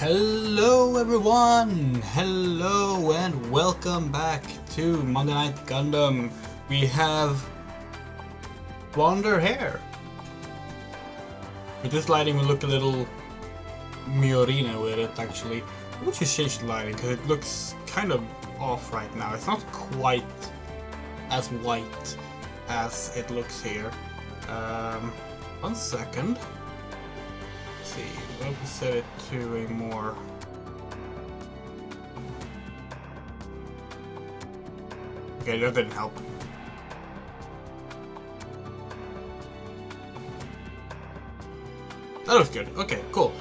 Hello everyone! Hello and welcome back to Monday Night Gundam. We have blonder hair. With this lighting we look a little Miorina with it actually. I want to change the lighting because it looks kind of off right now. It's not quite as white as it looks here. 1 second. See, let me set it to a more okay, that didn't help. That was good. Okay, cool.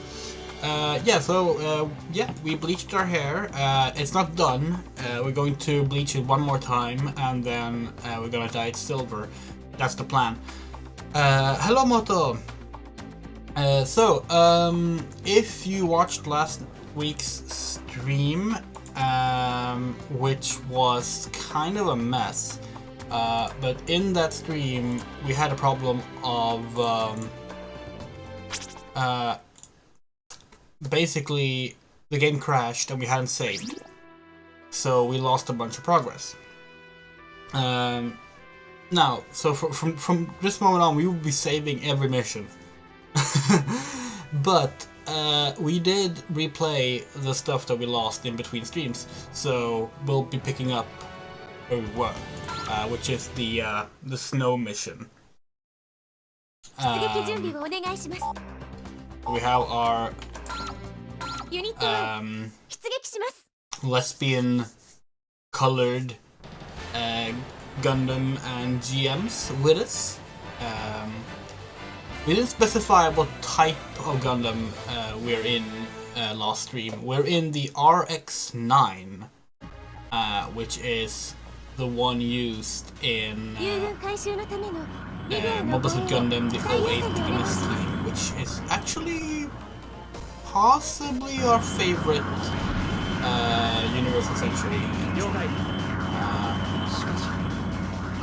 Yeah, we bleached our hair. It's not done. We're going to bleach it one more time and then we're gonna dye it silver. That's the plan. Hello Moto! If you watched last week's stream, which was kind of a mess, but in that stream we had a problem of basically the game crashed and we hadn't saved, so we lost a bunch of progress. Now, so from this moment on we will be saving every mission. But we did replay the stuff that we lost in between streams, so we'll be picking up where we were, which is the snow mission. We have our lesbian colored Gundam and GMs with us. We didn't specify what type of Gundam we're in last stream. We're in the RX-9, which is the one used in Mobile Suit Gundam, the 08 Dynasty, which is actually possibly our favorite Universal Century.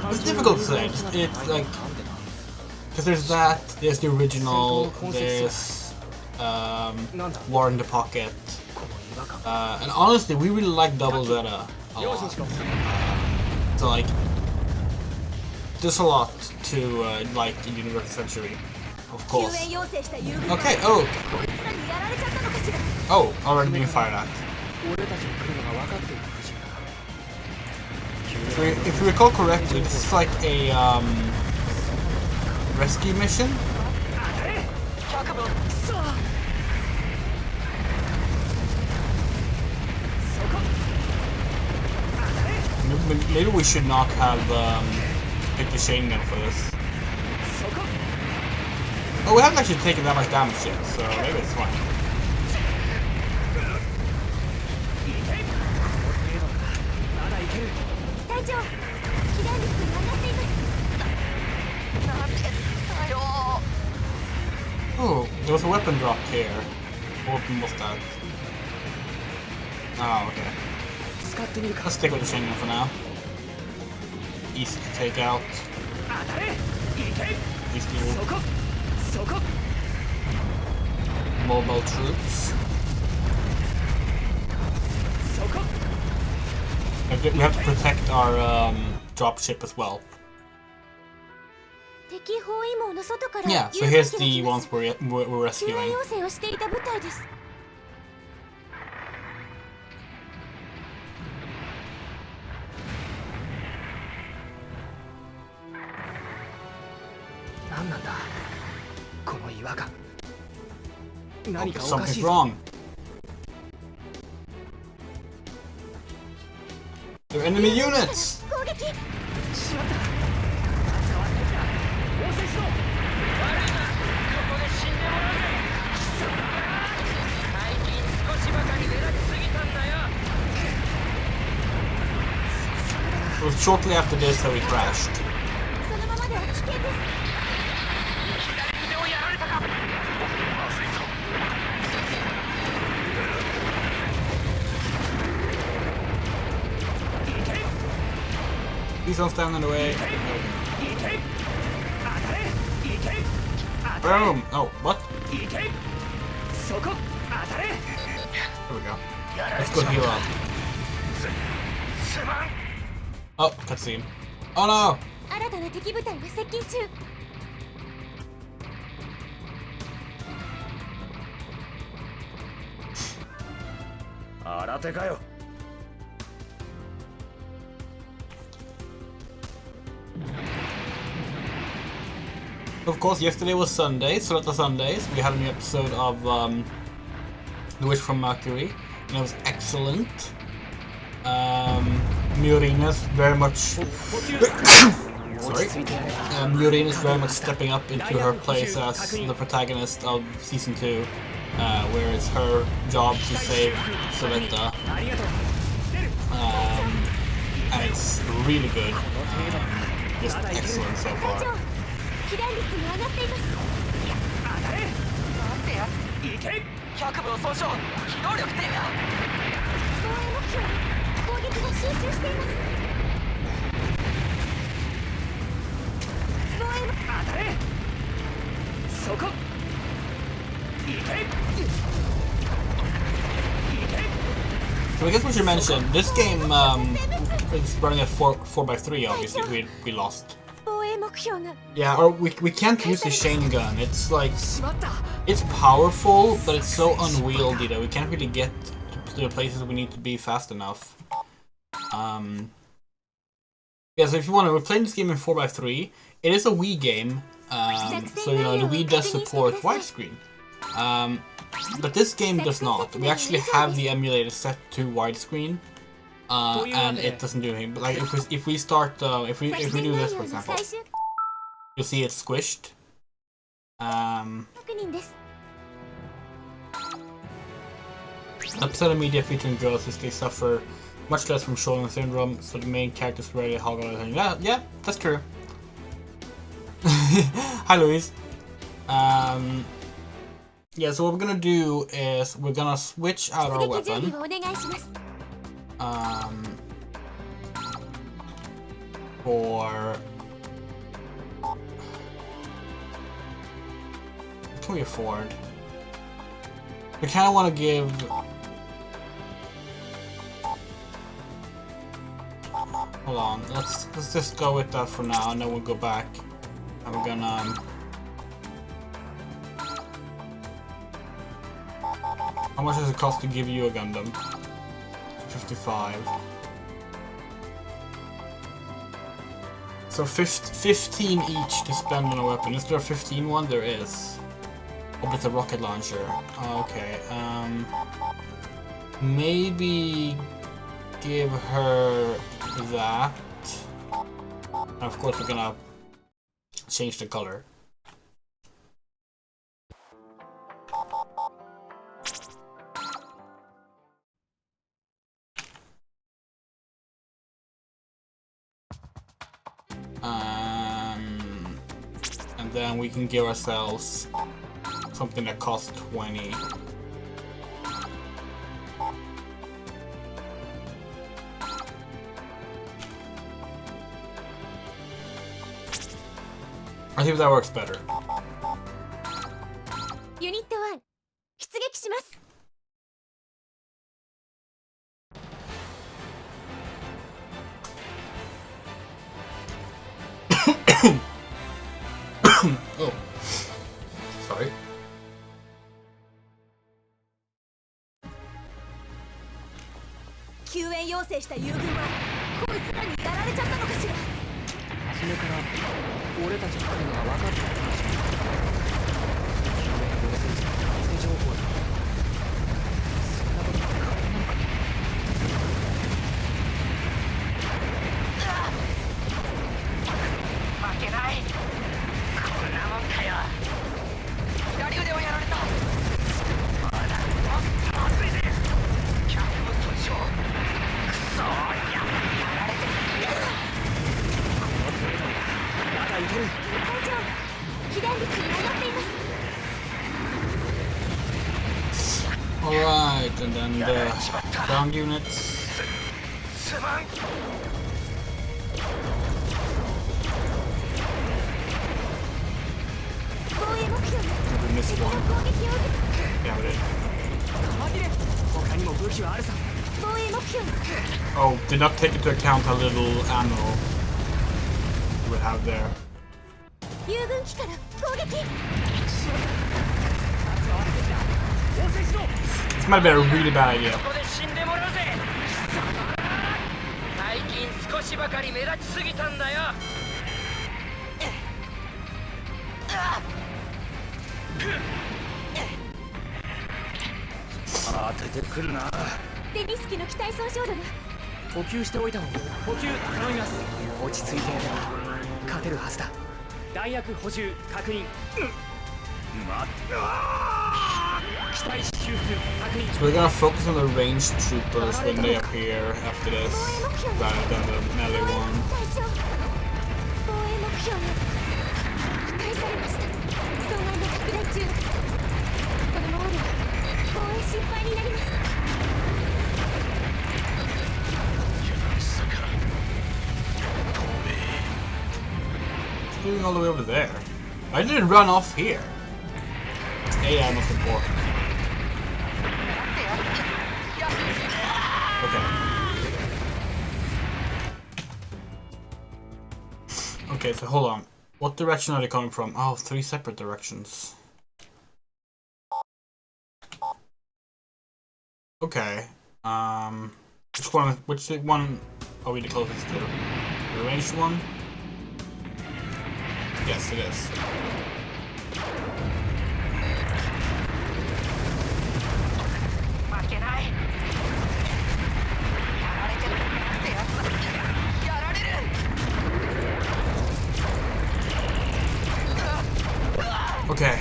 It's difficult to say. It's like, because there's that, there's the original, there's War in the Pocket, and honestly we really like Double Zeta a lot. So like, there's a lot to like in Universal Century, of course. Okay, oh, already being fired at. If you recall correctly, this is like a rescue mission? Maybe we should not have picked the chain gun for this. Oh, we haven't actually taken that much damage yet, so maybe it's fine. Oh, there was a weapon drop here. What weapon was that? Oh, okay. Let's stick with the chain gun for now. Easy to take out. These little mobile troops. We have to protect our dropship as well. Yeah, so here's the ones we're rescuing. Oh, something's wrong. They're enemy units! It was shortly after this that we crashed. Please don't stand in the way. Boom! Oh, what? There we go. Let's go heal up. Oh, cutscene. Oh no! Of course, yesterday was Sunday, so that's Sundays. We had a new episode of The Wish from Mercury, and it was excellent. Murina's very much sorry. Murina's very much stepping up into her place as the protagonist of season 2, where it's her job to save Soletta. And it's really good. Just excellent so far. So I guess we should mention this game is running at 4x3. Obviously, we lost. Yeah, or we can't use the chain gun. It's like it's powerful, but it's so unwieldy that we can't really get to the places we need to be fast enough. Yeah, so if you want to, we're playing this game in 4x3. It is a Wii game, so you know the Wii does support widescreen. But this game does not. We actually have the emulator set to widescreen, and it doesn't do anything. But like if we start, if we do this for example, you'll see it's squished. Episode of media featuring girls is they suffer much less from Shogun syndrome, so the main characters rarely hog on everything. Yeah, that's true. Hi, Louise. Yeah, so what we're gonna do is we're gonna switch out our weapon. For what can we afford? We kind of want to give. Hold on, let's just go with that for now, and then we'll go back, and we're gonna. How much does it cost to give you a Gundam? 55. So 15 each to spend on a weapon. Is there a 15 one? There is. Oh, but it's a rocket launcher. Okay. Maybe give her that. And of course, we're gonna change the color. And then we can give ourselves something that costs 20. I think that works better. Unit 1, 出撃します. Oh, sorry. Alright, and then the ground units. We missed one. Yeah, we did. Oh, did not take into account how little ammo we have there. This might have been a really bad idea. So we're gonna focus on the ranged troopers when they appear after this, rather than the melee one. What's doing all the way over there? I didn't run off here. AI must important. Okay, so hold on. What direction are they coming from? Oh, 3 separate directions. Okay. Which one are we the closest to? The ranged one? Yes, it is. Okay.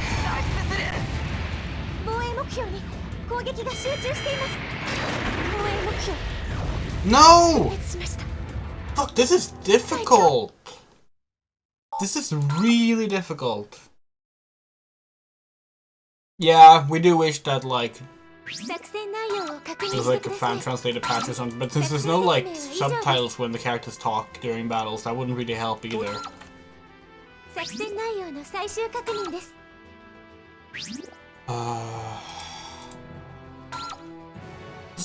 No! Fuck, this is difficult. This is really difficult. Yeah, we do wish that like there's like a fan translated patch or something, but since there's no like subtitles when the characters talk during battles, that wouldn't really help either. That's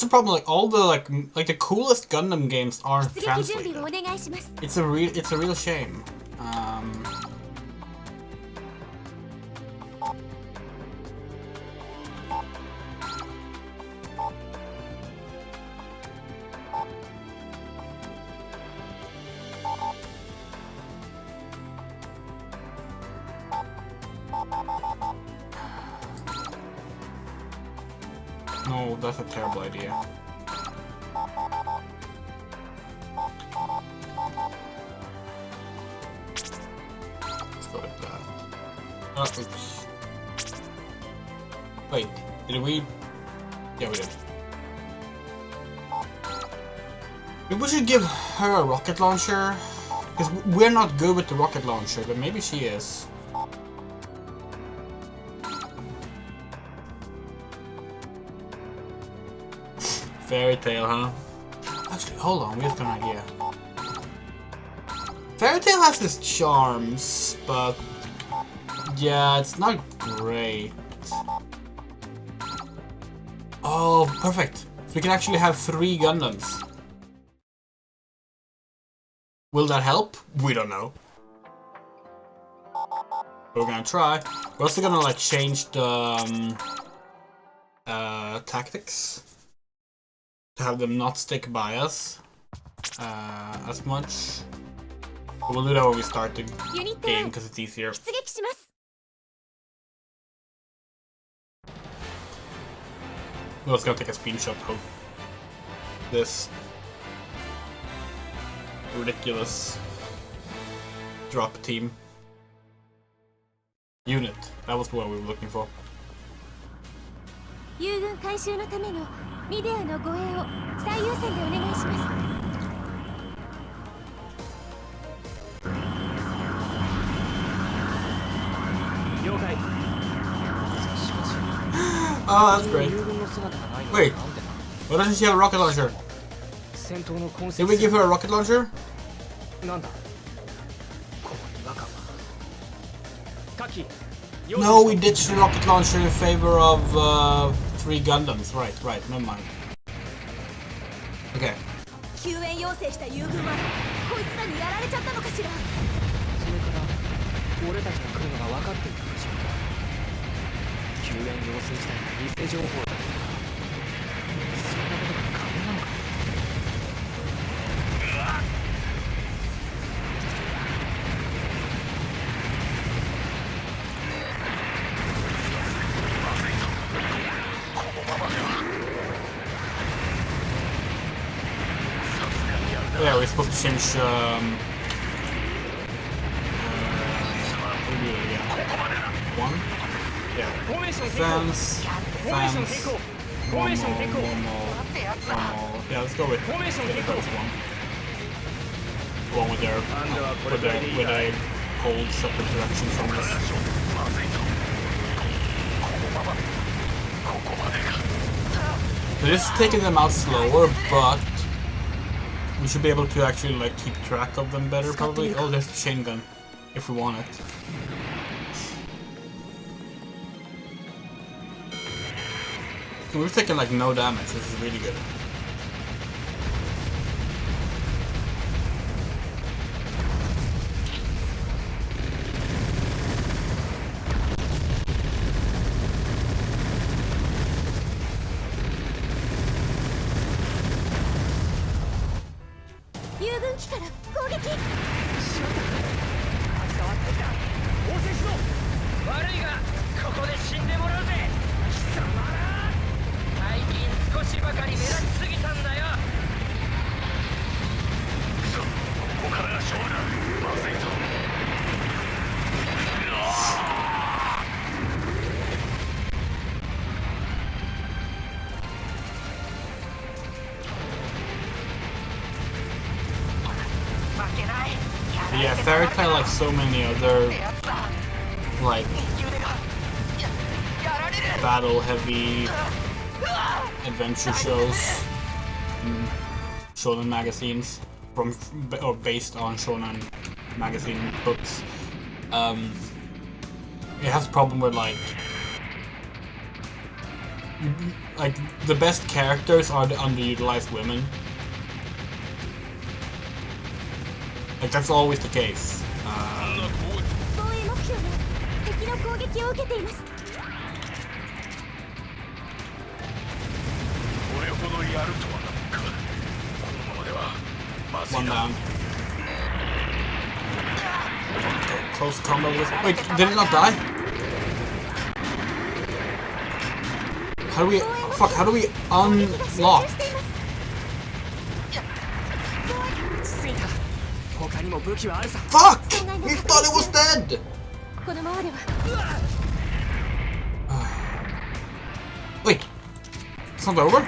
the problem. Like all the like the coolest Gundam games aren't translated. It's a real shame. No, that's a terrible idea. Let's go like that. Oh, oops. Wait, did we? Yeah, we did. Maybe we should give her a rocket launcher? Because we're not good with the rocket launcher, but maybe she is. Fairy Tail, huh? Actually, hold on, we have an idea. Fairy Tail has its charms, but yeah, it's not great. Oh, perfect. So we can actually have 3 Gundams. Will that help? We don't know. But we're gonna try. We're also gonna like change the tactics to have them not stick by us as much. But we'll do that when we start the game because it's easier. We're also gonna take a screenshot of this ridiculous drop team unit. That was what we were looking for. Oh, that's great. Wait, why doesn't she have a rocket launcher? Did we give her a rocket launcher? No, we ditched the rocket launcher in favor of 3 Gundams. Right, never mind. Okay. 救援要請した友軍はこいつらにやられちゃったのかしら。それから俺たちが来るのが分かっていたのでしょうか。救援要請自体が偽情報だとか、そんなことが可能なのか。Yeah, we're supposed to change, one? Yeah. Fence, one more. Yeah, let's go with the first one. The one with their hold separate directions from us. So this is taking them out slower, but we should be able to actually like keep track of them better probably. Oh, there's the chain gun, if we want it. We've taken like no damage, which is really good. Yeah, Fairy Tail, like so many other like battle heavy adventure shows in shonen magazines from or based on shonen magazine books. It has a problem with like the best characters are the underutilized women. Like that's always the case. One down. Close combat with. Wait, did it not die? How do we? Fuck! How do we unlock? Fuck! We thought it was dead! Wait! It's not over?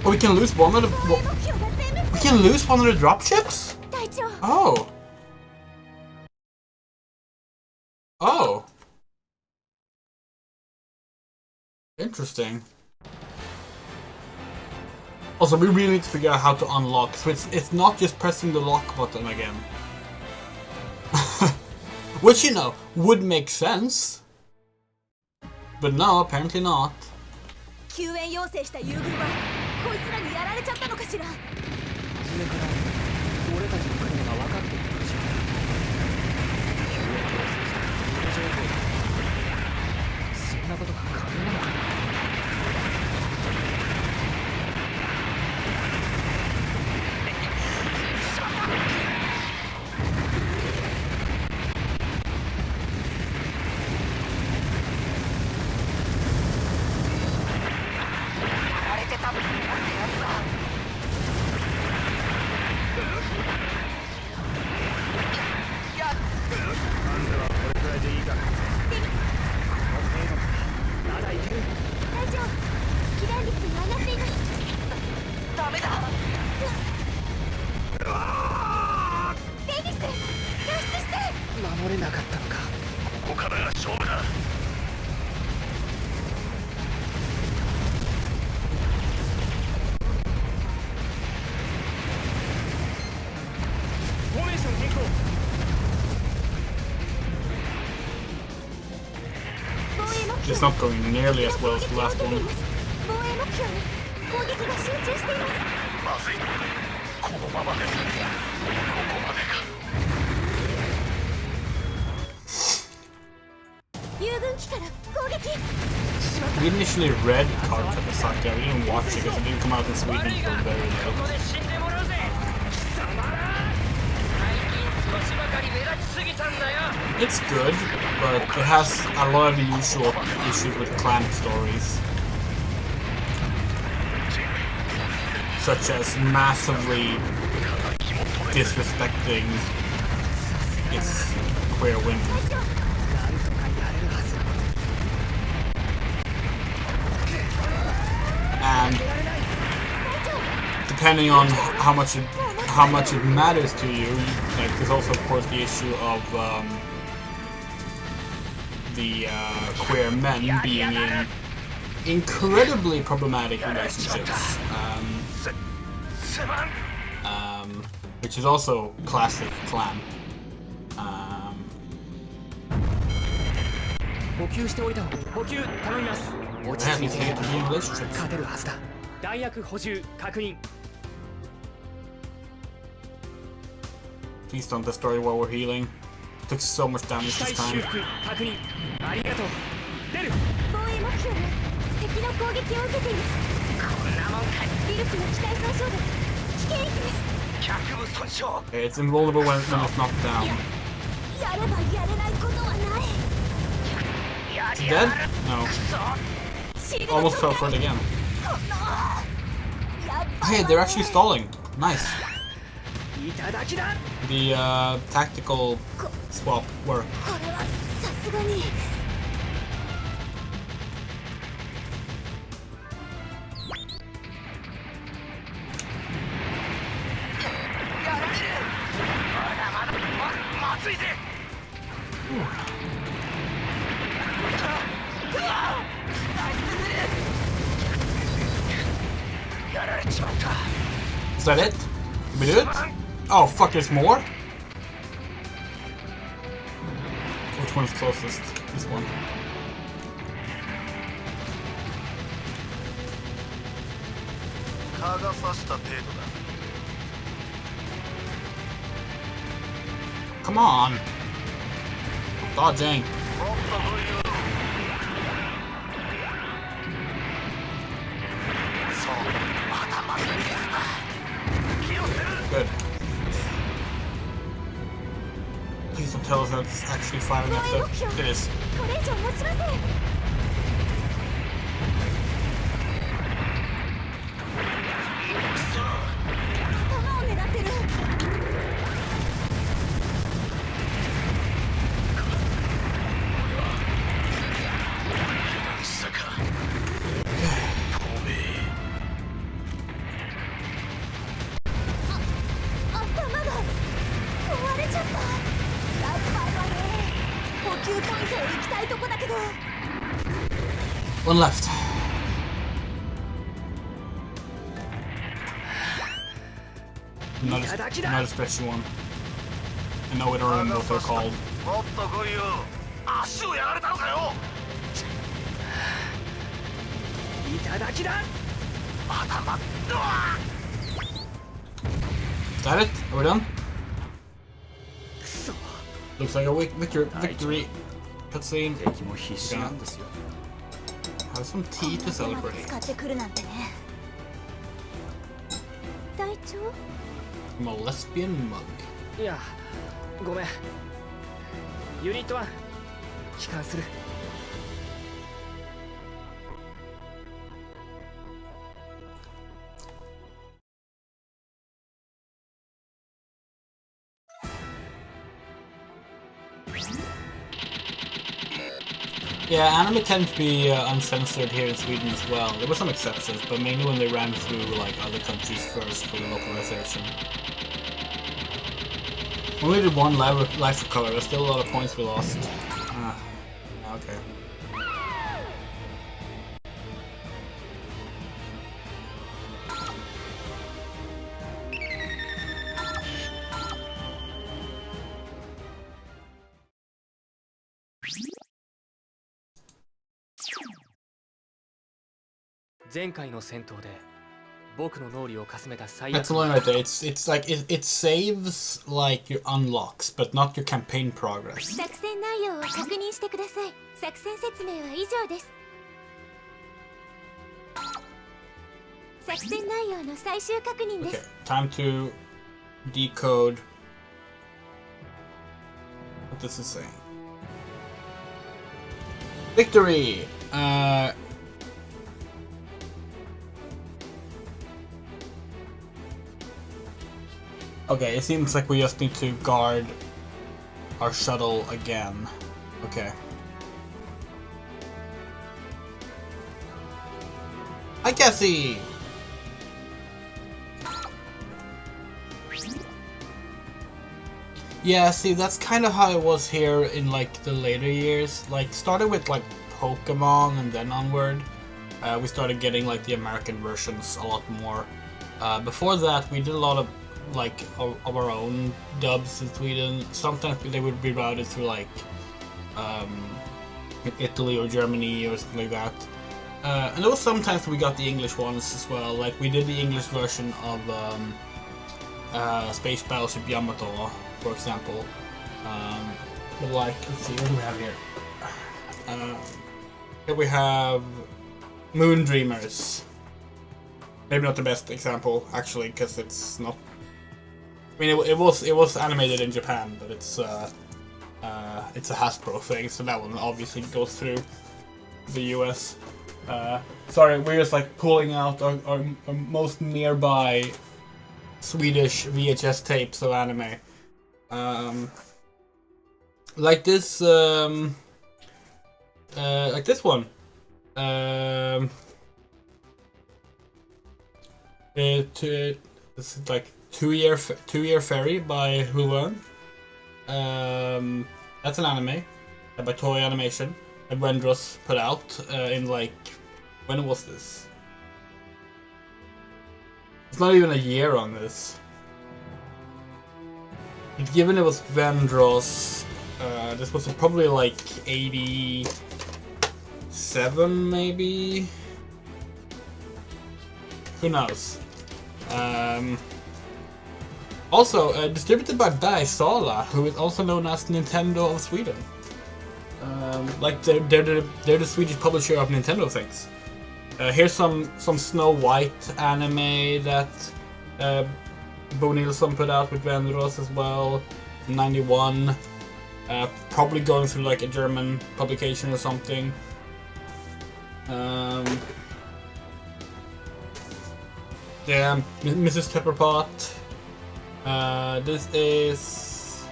Oh, we can lose one of the... We can lose one of the dropships? Oh. Oh. Interesting. Also, we really need to figure out how to unlock, so it's not just pressing the lock button again. Which, you know, would make sense. But no, apparently not. it's not going nearly as well as the last one. 防衛目標に攻撃が集中しています。まずい。このままでここまでか。友軍機から攻撃。 We initially read Card Takasaki, we didn't watch it because it didn't come out in Sweden until very late. It's good, but it has a lot of the usual issues with clan stories. Such as massively disrespecting its queer women. And depending on how much it matters to you, like there's also of course the issue of the queer men being in incredibly problematic relationships, which is also classic clan. 補給しておいた補給頼みます。落ち着いて勝てるはずだ。弾薬補充確認。 Please don't destroy while we're healing. Took so much damage this time. 確認ありがとう。出る。防衛目標が敵の攻撃を受けています。こんなもんか。ビル機の機体損傷です。危険域です。脚部損傷。 It's invulnerable when it's knocked down. やればやれないことはない。 Is he dead? No. Almost fell for it again. Hey, they're actually stalling. Nice. The tactical swap worked. これはさすがに。 Is that it? Did we do it? Oh fuck, there's more? Which one's closest? This one. Come on! Dodging! Good. Please don't tell us that it's actually firing at the... It is. これ以上持ちません。 頭を狙ってる。 One left. Not a special one. I know we don't remember what they're called. Is that it? Are we done? Looks like a victory cutscene. Have some tea to celebrate. 使ってくるなんてね。隊長？ I'm a lesbian mug. いや、ごめん。ユニット1、帰還する。Yeah, anime tend to be uncensored here in Sweden as well. There were some exceptions, but mainly when they ran through like other countries first for the localization. We only did one life recover, there's still a lot of points we lost. Okay. 前回の戦闘で僕の脳裏をかすめた最 That's 悪 the line right there. It's like it saves like your unlocks, but not your campaign progress. 作戦内容を確認してください。作戦説明は以上です。作戦内容の最終確認で Okay, す。 time to decode what this is saying. Victory! Okay, it seems like we just need to guard our shuttle again. Okay. Hi, Cassie! Yeah, see, that's kind of how it was here in like the later years. Like, started with like Pokemon and then onward, we started getting like the American versions a lot more. Before that, we did a lot of like of our own dubs in Sweden. Sometimes they would be routed through like Italy or Germany or something like that. And there was sometimes we got the English ones as well. Like we did the English version of Space Battleship Yamato, for example. But like, let's see, what do we have here? Here we have Moon Dreamers. Maybe not the best example, actually, because it's not. I mean, it was animated in Japan, but it's a Hasbro thing, so that one obviously goes through the US. Sorry, we're just like pulling out our most nearby Swedish VHS tapes of anime. Like this one. This is like two-year Ferry by Huan. That's an anime by Toei Animation that Wendros put out in like, when was this? It's not even a year on this. Given it was Wendros, this was probably like 87 maybe? Who knows? Also, distributed by Bergsala, who is also known as Nintendo of Sweden. Like they're the Swedish publisher of Nintendo things. Here's some Snow White anime that Bo Nilsson put out with Wendros as well, in '91. Probably going through like a German publication or something. Yeah, Mrs. Pepperpot. This is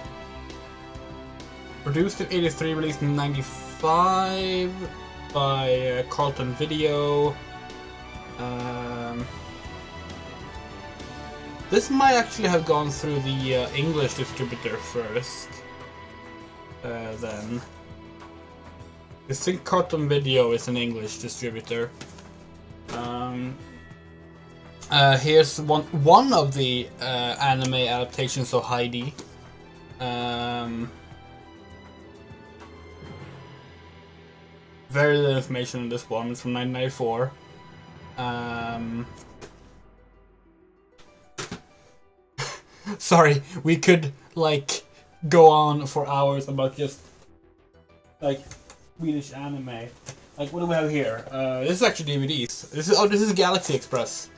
produced in '83, released in '95 by Carlton Video. This might actually have gone through the English distributor first. Then I think Carlton Video is an English distributor. Here's one of the anime adaptations of Heidi. Very little information on this one. It's from 1994. Sorry, we could like go on for hours about just like Swedish anime. Like, what do we have here? This is actually DVDs. This is Galaxy Express.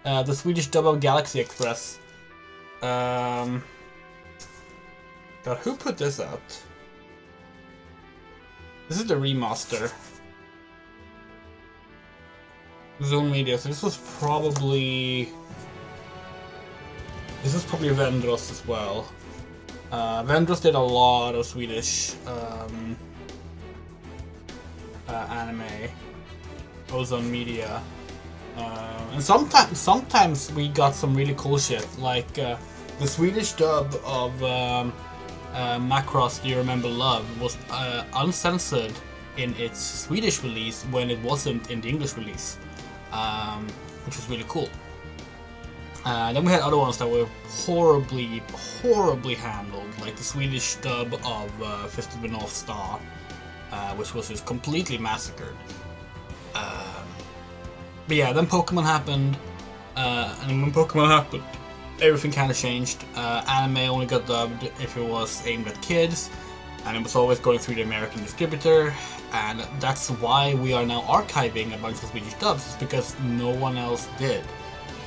The Swedish dub of Galaxy Express. God, who put this out? This is the remaster. Zone Media. So this was probably Wendros as well. Wendros did a lot of Swedish anime. Ozone Media. And sometimes we got some really cool shit, like the Swedish dub of Macross Do You Remember Love was uncensored in its Swedish release when it wasn't in the English release, which was really cool. Then we had other ones that were horribly handled, like the Swedish dub of Fist of the North Star, which was just completely massacred. But yeah, then Pokemon happened, and when Pokemon happened, everything kind of changed. Anime only got dubbed if it was aimed at kids, and it was always going through the American distributor, and that's why we are now archiving a bunch of Swedish dubs, it's because no one else did.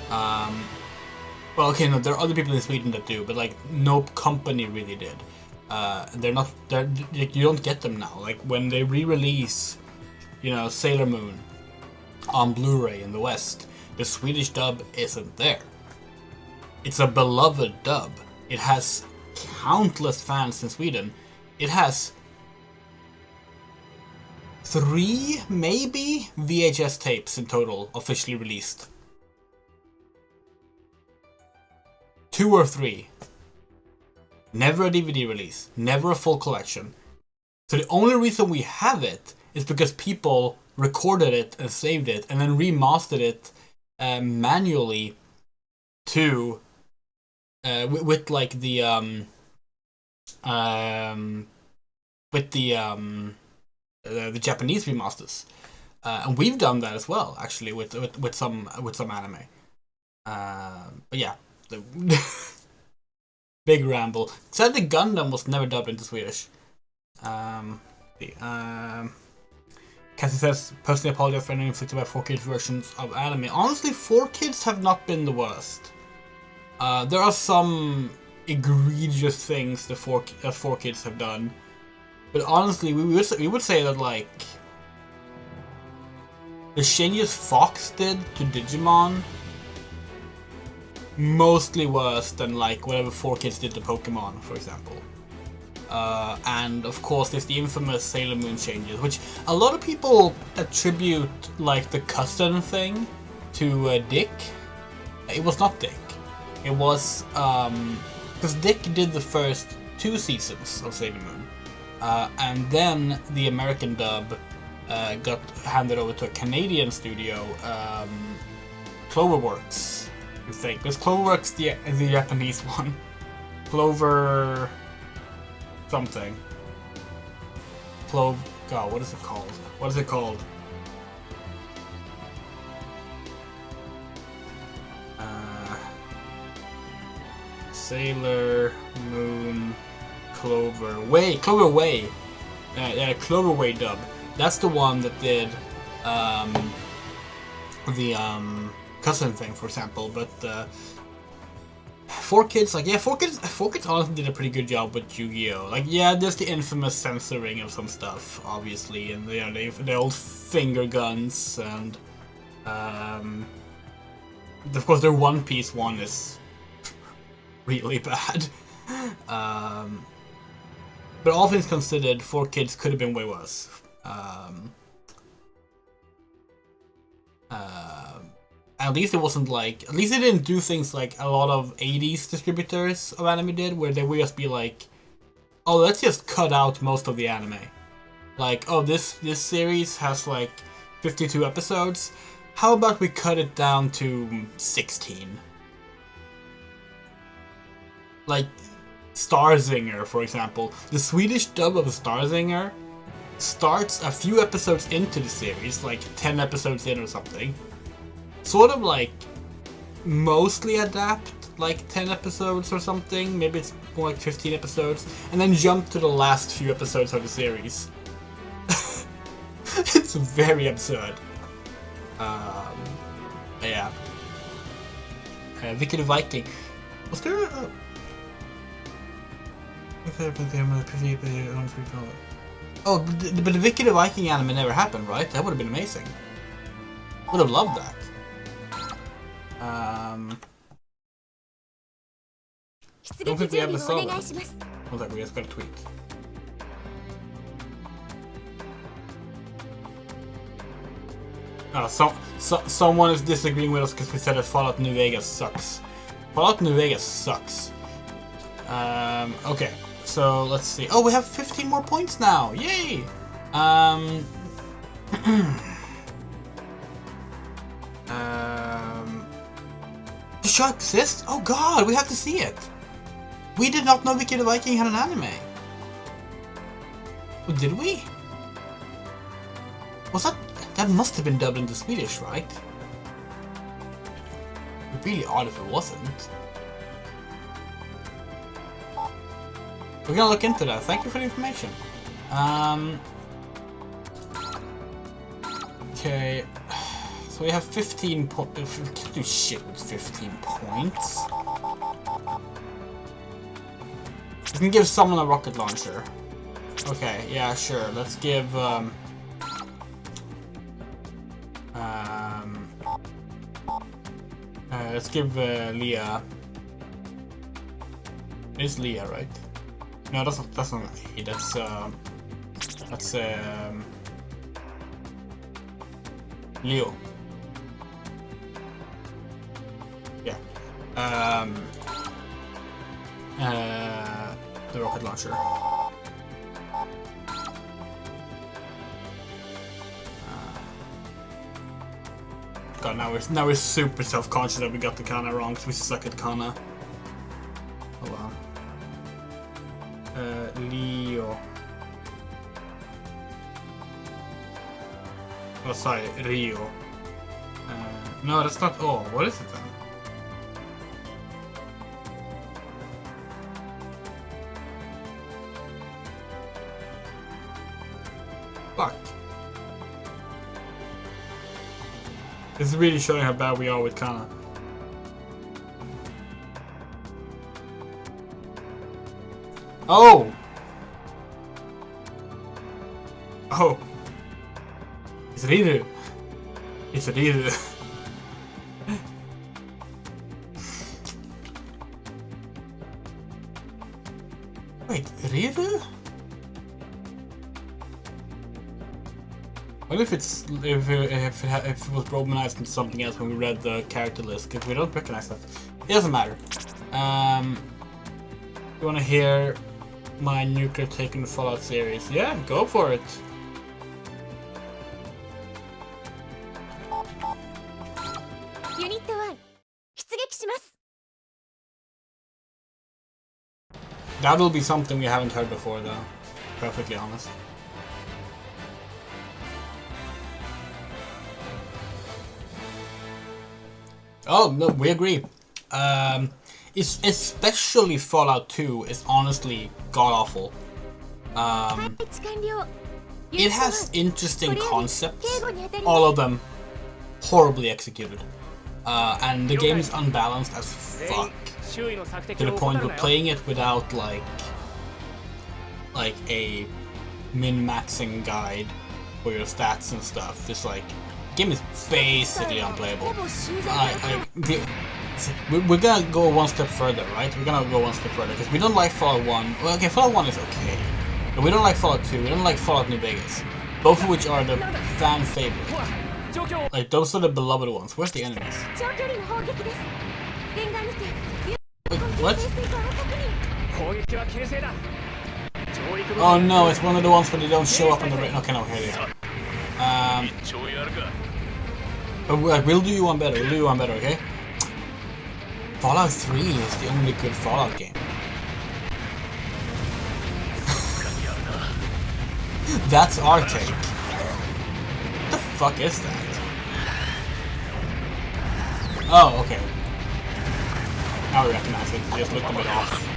Well, okay, no, there are other people in Sweden that do, but like no company really did. You don't get them now. Like when they re-release, you know, Sailor Moon on Blu-ray in the West, the Swedish dub isn't there. It's a beloved dub. It has countless fans in Sweden. It has 3, maybe, VHS tapes in total officially released. 2 or 3. Never a DVD release. Never a full collection. So the only reason we have it is because people recorded it and saved it and then remastered it manually to with like the Japanese remasters, and we've done that as well actually with some anime. But yeah, the big ramble. Sadly, Gundam was never dubbed into Swedish. Cassie says, personally apologize for any inflicted by 4Kids versions of anime. Honestly, 4Kids have not been the worst. There are some egregious things that 4Kids have done. But honestly, we would say that, like, the changes Fox did to Digimon, mostly worse than, like, whatever 4Kids did to Pokemon, for example. And of course there's the infamous Sailor Moon changes, which a lot of people attribute like the cousin thing to Dick. It was not Dick. It was because Dick did the first 2 seasons of Sailor Moon, and then the American dub got handed over to a Canadian studio, Cloverworks. You think? Because Cloverworks is the Japanese one. Clover something. God, what is it called? What is it called? Sailor Moon Clover Way. Yeah, Clover Way dub. That's the one that did the cousin thing, for example. But 4Kids, like, yeah, 4Kids honestly did a pretty good job with Yu-Gi-Oh! Like, yeah, there's the infamous censoring of some stuff, obviously, and you know, the old finger guns, and of course their One Piece one is really bad. But all things considered, 4Kids could have been way worse. At least it wasn't like... At least they didn't do things like a lot of 80s distributors of anime did, where they would just be like, oh, let's just cut out most of the anime. Like, oh, this series has like 52 episodes. How about we cut it down to 16? Like, Starzinger, for example. The Swedish dub of Starzinger starts a few episodes into the series, like 10 episodes in or something. Sort of like mostly adapt like 10 episodes or something, maybe it's more like 15 episodes, and then jump to the last few episodes of the series. It's very absurd. Yeah. Vicky the Viking. Was there a... Oh, but the Vicky the Viking anime never happened, right? That would have been amazing. Would have loved that. Don't think we ever saw that. Hold on, we just got a tweet. Someone is disagreeing with us because we said that Fallout New Vegas sucks. Fallout New Vegas sucks. Okay, so let's see. Oh, we have 15 more points now! Yay! The show exists? Oh god, we have to see it! We did not know Vicky the Viking had an anime. Oh, did we? Was that... That must have been dubbed into Swedish, right? really odd if it wasn't. We're gonna look into that. Thank you for the information. Okay. So we have 15 points. We can't do shit with 15 points. We can give someone a rocket launcher. Okay, yeah, sure. Let's give Leah. It's Leah, right? No, that's not A. That's Leo. Yeah. The rocket launcher. God, now we're super self-conscious that we got the kana wrong because we suck at kana. Oh wow. Leo. Oh, sorry, Rio. No, that's not. Oh, what is it then? Fuck. This is really showing how bad we are with kana. Oh! Oh! It's Riru! It's Riru! Wait, Riru? What if it's if it was romanized into something else when we read the character list? Because we don't recognize that. It doesn't matter. You wanna hear my nuclear take in the Fallout series? Yeah, go for it. Unit 1 出撃します。 That will be something we haven't heard before, though. Perfectly honest. Oh no, we agree. Especially Fallout 2 is honestly god awful. It has interesting concepts, all of them horribly executed. And the game is unbalanced as fuck. To the point where playing it without like a min-maxing guide for your stats and stuff, just like the game is basically unplayable. We're gonna go one step further, right? We're gonna go one step further because we don't like Fallout 1. Well, okay, Fallout 1 is okay, but we don't like Fallout 2. We don't like Fallout New Vegas, both of which are the fan favorite. Like those are the beloved ones. Where's the enemies? Wait, what? Oh no, it's one of the ones where they don't show up on the right. Okay, no, here they are. But we'll do you one better. We'll do you one better, okay? Fallout 3 is the only good Fallout game. That's our take. What the fuck is that? Oh, okay. Now we recognize it. It just looked a bit off.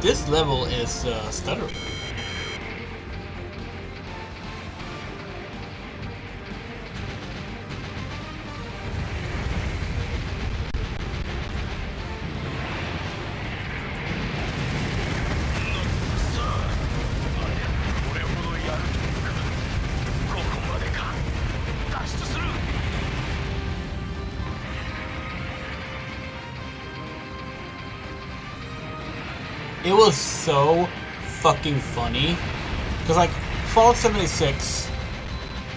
This level is stuttering. It was so fucking funny, because like Fallout 76,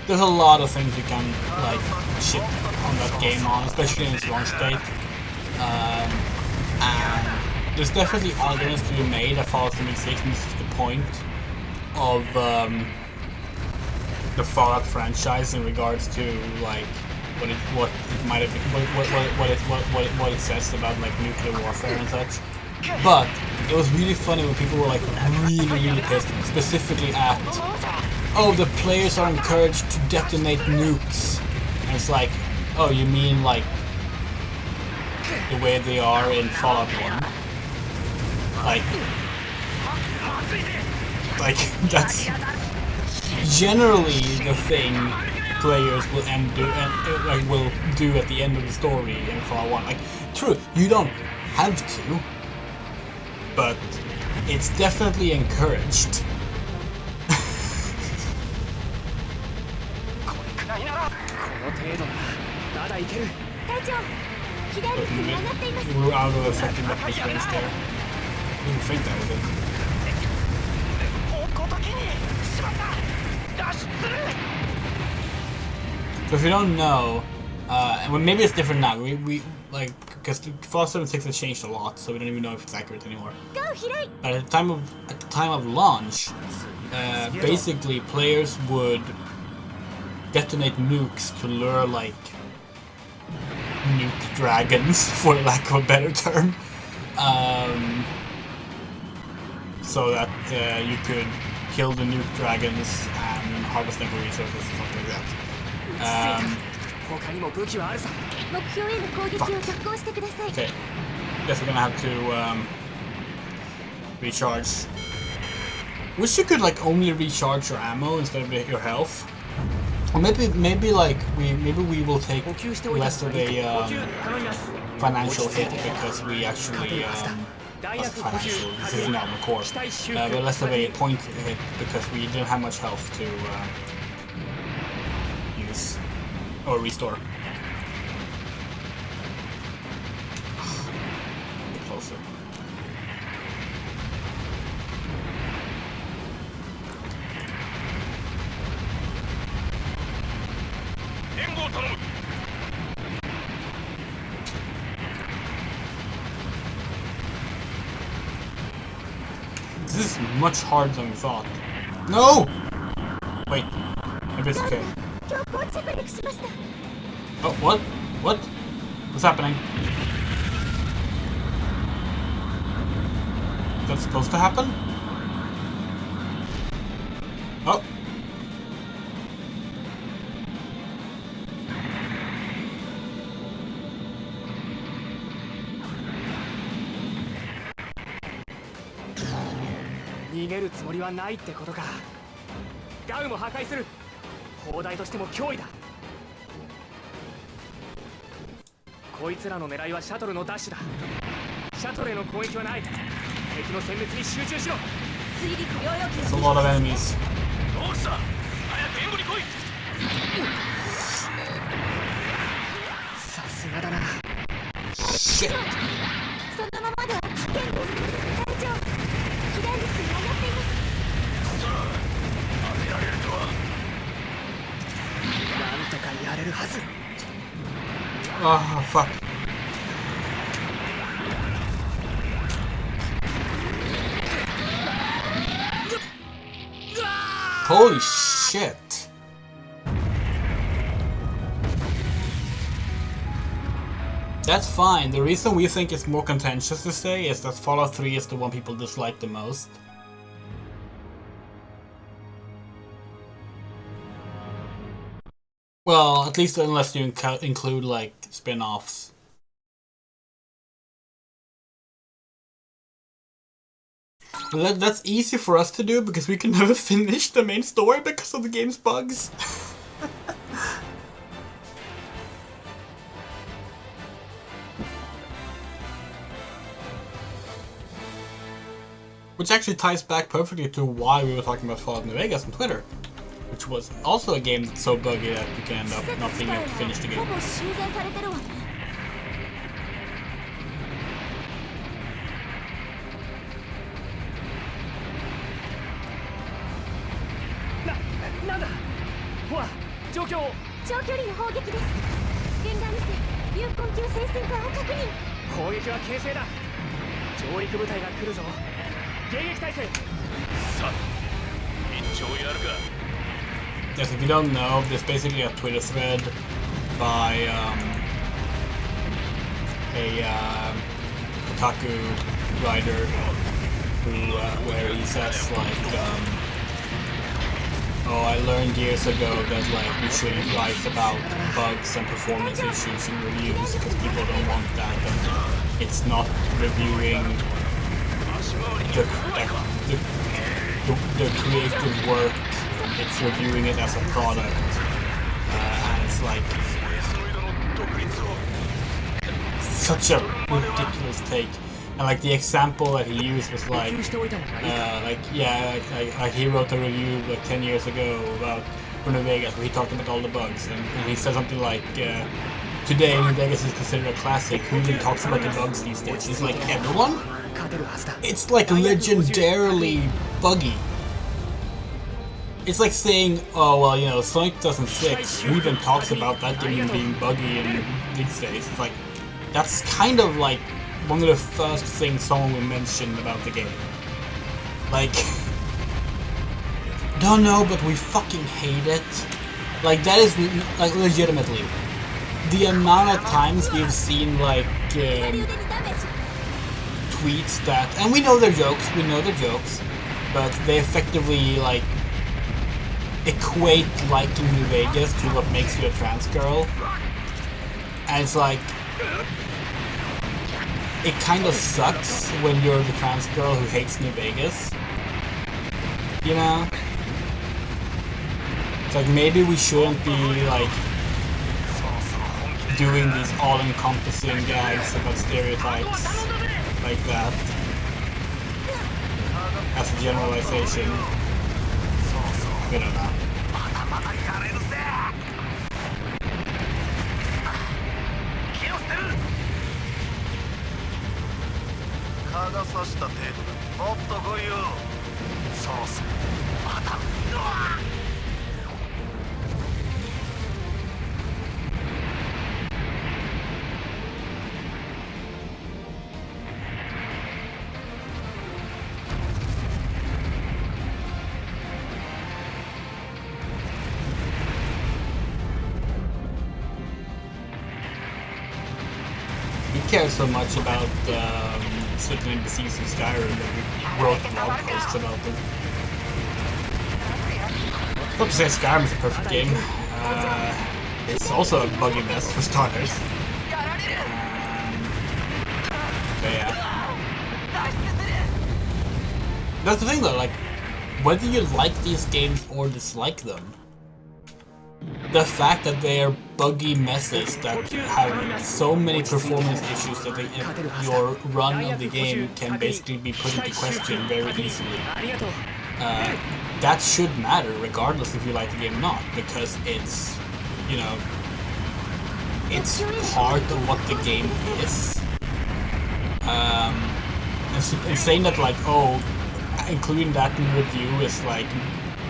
there's a lot of things you can like shit on that game on, especially in its launch state, and there's definitely arguments to be made that Fallout 76 misses the point of the Fallout franchise in regards to like what it might have been, what it says about like nuclear warfare and such. But it was really funny when people were like really pissed, specifically at oh, the players are encouraged to detonate nukes. And it's like, oh, you mean like the way they are in Fallout 1? Like that's generally the thing players will will do at the end of the story in Fallout 1. Like, true, you don't have to, but it's definitely encouraged. We're out of effective weapons range there. I didn't think that was it. So if you don't know, well, maybe it's different now. We like, because Fallout 76 has changed a lot, so we don't even know if it's accurate anymore. But at the time of launch, basically players would detonate nukes to lure like nuke dragons, for lack of a better term, so that you could kill the nuke dragons and harvest them for resources or something like that. Okay, guess we're gonna have to recharge. Wish you could like only recharge your ammo instead of your health. Or maybe like we will take less of a financial hit because we actually not financial. This isn't on the core, but less of a point hit because we didn't have much health to use or restore. Get closer. This is much harder than we thought. No! Wait. Maybe it's okay. Oh, what? What? What's happening? Is that supposed to happen? Oh. There's a lot of enemies. Shit. Oh, fuck. Holy shit. That's fine. The reason we think it's more contentious to say is that Fallout 3 is the one people dislike the most. Well, at least unless you include, like, spin-offs. That's easy for us to do because we can never finish the main story because of the game's bugs. Which actually ties back perfectly to why we were talking about Fallout New Vegas on Twitter. Which was also a game that's so buggy that you can end up not being able to finish the game. Yes, if you don't know, there's basically a Twitter thread by a Kotaku writer who, where he says like, oh, I learned years ago that like you shouldn't write about bugs and performance issues in reviews because people don't want that, and it's not reviewing the creative work, it's reviewing it as a product, and it's like such a ridiculous take. And like the example that he used was like he wrote a review like 10 years ago about New Vegas where he talked about all the bugs, and he said something like, today New Vegas is considered a classic, who even talks about the bugs these days? He's like, everyone? It's like legendarily buggy. It's like saying, oh well, you know, Sonic 2006, who even talks about that game being buggy in these days? It's like, that's kind of like one of the first things someone will mention about the game. Like, don't know, but we fucking hate it. Like, that is, like, legitimately. The amount of times we've seen, like, tweets that, and we know they're jokes, but they effectively, like, equate liking New Vegas to what makes you a trans girl. And it's like, it kind of sucks when you're the trans girl who hates New Vegas. You know? It's like, maybe we shouldn't be, like, doing these all-encompassing gags about stereotypes like that. As a generalization. We don't know. 蚊が刺した程度でもっと来いよ。そうそう、また。We care so much about sickening disease in Skyrim that we wrote blog posts about them. I hope to say Skyrim is a perfect game. It's also a buggy mess for starters. But yeah. That's the thing though, like, whether you like these games or dislike them, the fact that they are buggy messes that have so many performance issues that your run of the game can basically be put into question very easily. That should matter regardless if you like the game or not, because it's, you know, it's part of what the game is. And saying that, like, oh, including that in the review is like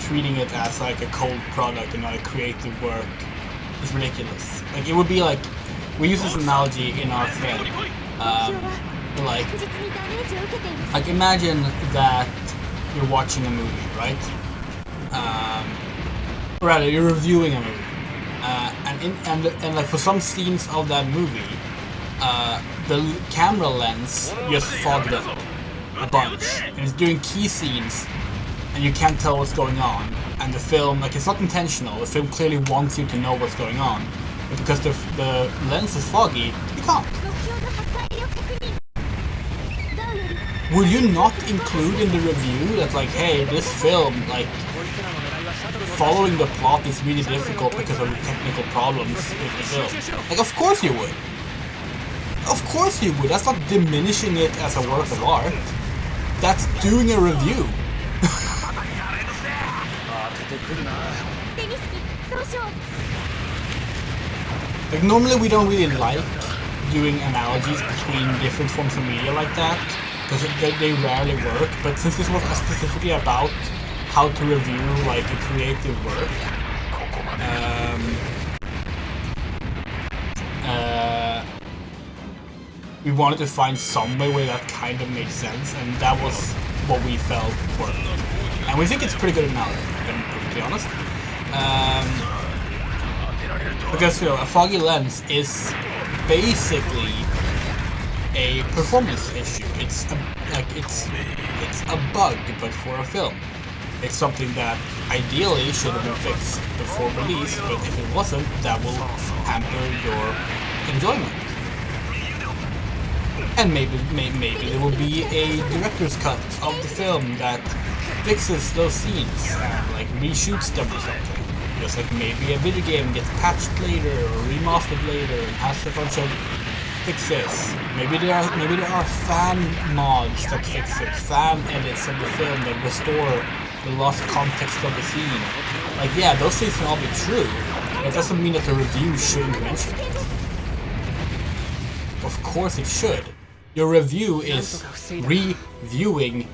treating it as like a cold product and not a creative work is ridiculous. Like, it would be like, we use this analogy in our thread, like imagine that you're watching a movie, right? Rather, you're reviewing a movie, and like for some scenes of that movie, the camera lens just fogged up a bunch, and it's doing key scenes, and you can't tell what's going on. And the film, like, it's not intentional. The film clearly wants you to know what's going on, but because the lens is foggy, you can't. Would you not include in the review that, like, hey, this film, like, following the plot is really difficult because of the technical problems with the film? Like, of course you would. Of course you would. That's not diminishing it as a work of art. That's doing a review. Like, normally we don't really like doing analogies between different forms of media like that, because they rarely work, but since this was specifically about how to review, like, a creative work, we wanted to find some way where that kind of made sense, and that was what we felt worked. And we think it's pretty good now, to be perfectly honest. Because, you know, a foggy lens is basically a performance issue. It's a bug, but for a film. It's something that ideally should have been fixed before release, but if it wasn't, that will hamper your enjoyment. And maybe there will be a director's cut of the film that fixes those scenes and like reshoots them or something. Just like maybe a video game gets patched later or remastered later and has a bunch of fixes. Maybe there are fan mods that fix it, fan edits of the film that restore the lost context of the scene. Like yeah, those things can all be true, but it doesn't mean that the review shouldn't mention it. Of course it should. Your review is reviewing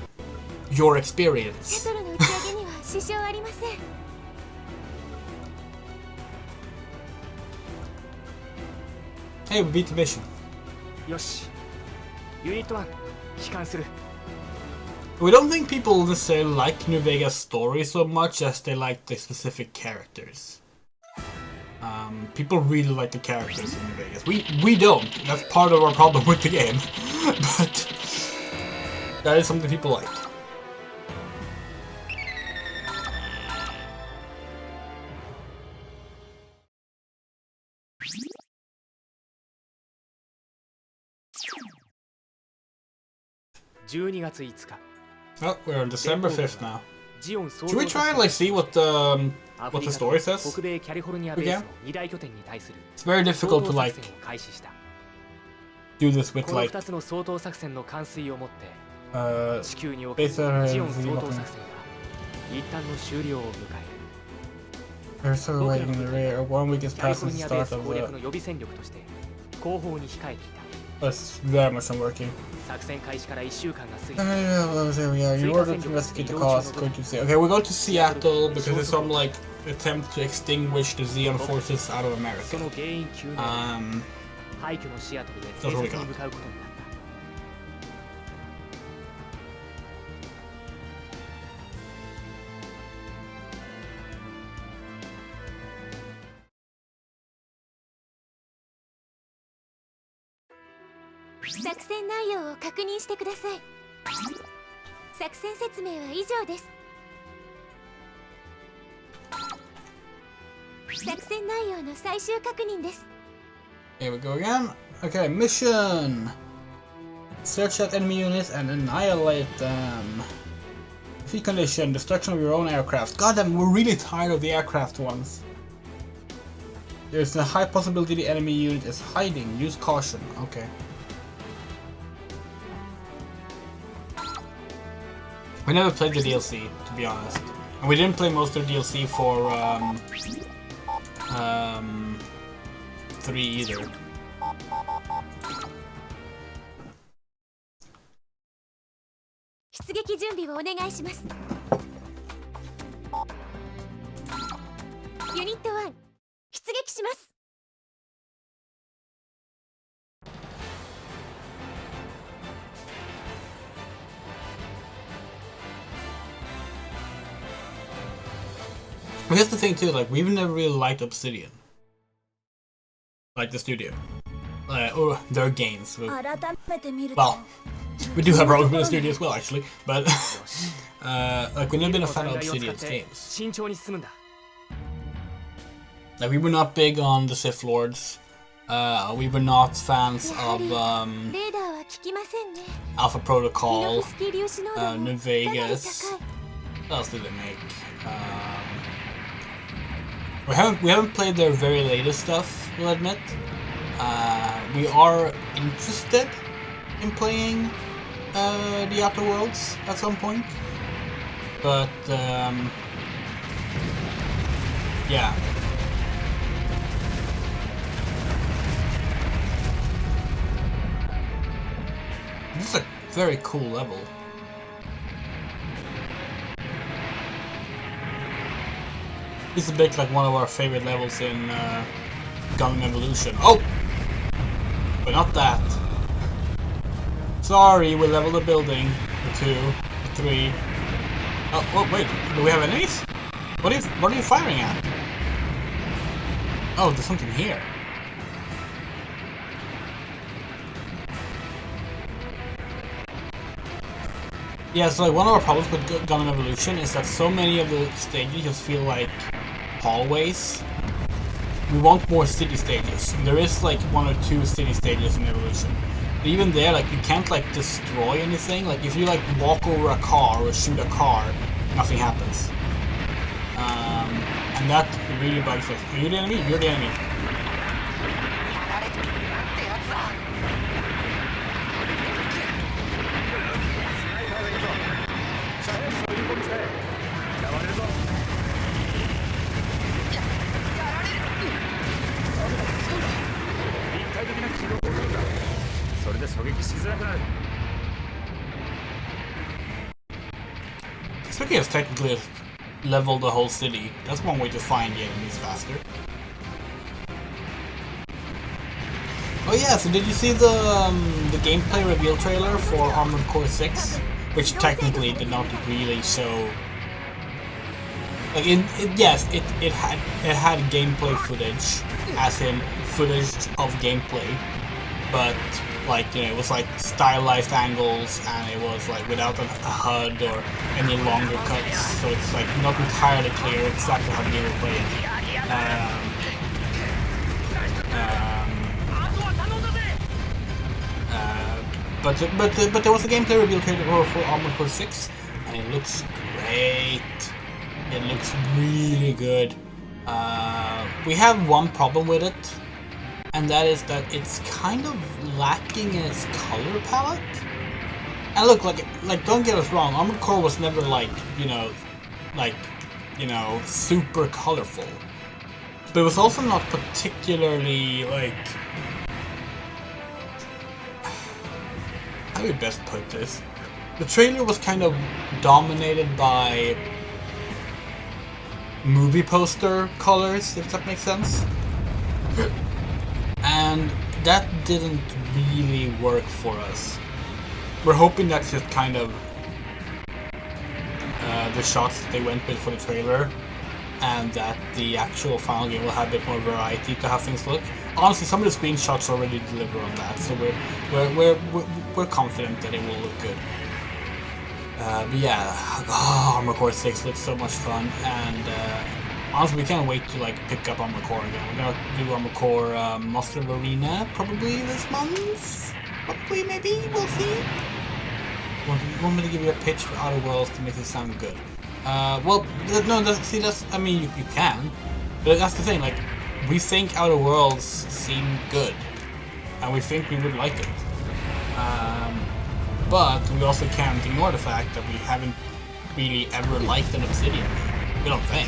your experience. Hey, we beat the mission. We don't think people necessarily like New Vegas' story so much as they like the specific characters. People really like the characters in New Vegas. We don't. That's part of our problem with the game. But that is something people like. Oh, we're on December 5th now. Should we try and like see what the story says? Again? It's very difficult to like do this with like based we're still waiting in the rear. 1 week is past the start of the... That's very much not working. There we are. In order to investigate the cause, going to see. Okay, we're going to Seattle because there's some like attempt to extinguish the Xeon forces out of America. That's what we got. Here we go again. Okay, mission. Search out enemy units and annihilate them. Defeat condition, destruction of your own aircraft. God damn, we're really tired of the aircraft ones. There's a high possibility the enemy unit is hiding. Use caution. Okay. We never played the DLC, to be honest. And we didn't play most of the DLC for 3 either. Unit 1, 出撃します。But here's the thing too, like we've never really liked Obsidian. Like the studio. Or their games. Well, we do have problems with the studio as well actually, but like we've never been a fan of Obsidian's games. Like we were not big on the Sith Lords. We were not fans of Alpha Protocol, New Vegas. What else did they make? We haven't played their very latest stuff, we'll admit. We are interested in playing the Outer Worlds at some point, but yeah. This is a very cool level. It's a bit like one of our favorite levels in Gundam Evolution. Oh! But not that. Sorry, we leveled the building. The 2, the 3. Oh, wait. Do we have enemies? What are you firing at? Oh, there's something here. Yeah, so like one of our problems with Gundam Evolution is that so many of the stages just feel like hallways. We want more city stages. There is like 1 or 2 city stages in Evolution. But even there, like you can't like destroy anything. Like if you like walk over a car or shoot a car, nothing happens. And that really bugs us. Are you the enemy? You're the enemy. Speaking of technically level the whole city, that's one way to find the enemies faster. Oh yeah, so did you see the gameplay reveal trailer for Armored Core 6? Which technically did not really show... Like, yes, it had gameplay footage, as in footage of gameplay, but like, you know, it was like stylized angles, and it was like without a HUD or any longer cuts, so it's like not entirely clear exactly how the game will play it. But there was a gameplay reveal trailer for Armored Core 6, and it looks great. It looks really good. We have one problem with it, and that is that it's kind of lacking in its color palette. And look, like don't get us wrong, Armored Core was never like, super colorful. But it was also not particularly like... How do we best put this? The trailer was kind of dominated by movie poster colors, if that makes sense. And that didn't really work for us. We're hoping that's just kind of the shots that they went with for the trailer, and that the actual final game will have a bit more variety to how things look. Honestly, some of the screenshots already deliver on that, so we're confident that it will look good. But yeah, Armored Core 6 looks so much fun, and honestly, we can't wait to like pick up Armored Core again. We're gonna do Armored Core Monster Arena probably this month. Probably, maybe, we'll see. You want me to give you a pitch for Outer Worlds to make it sound good? Well, no, I mean, you can, but that's the thing. Like, we think Outer Worlds seem good, and we think we would like it. But we also can't ignore the fact that we haven't really ever liked an Obsidian. We don't think.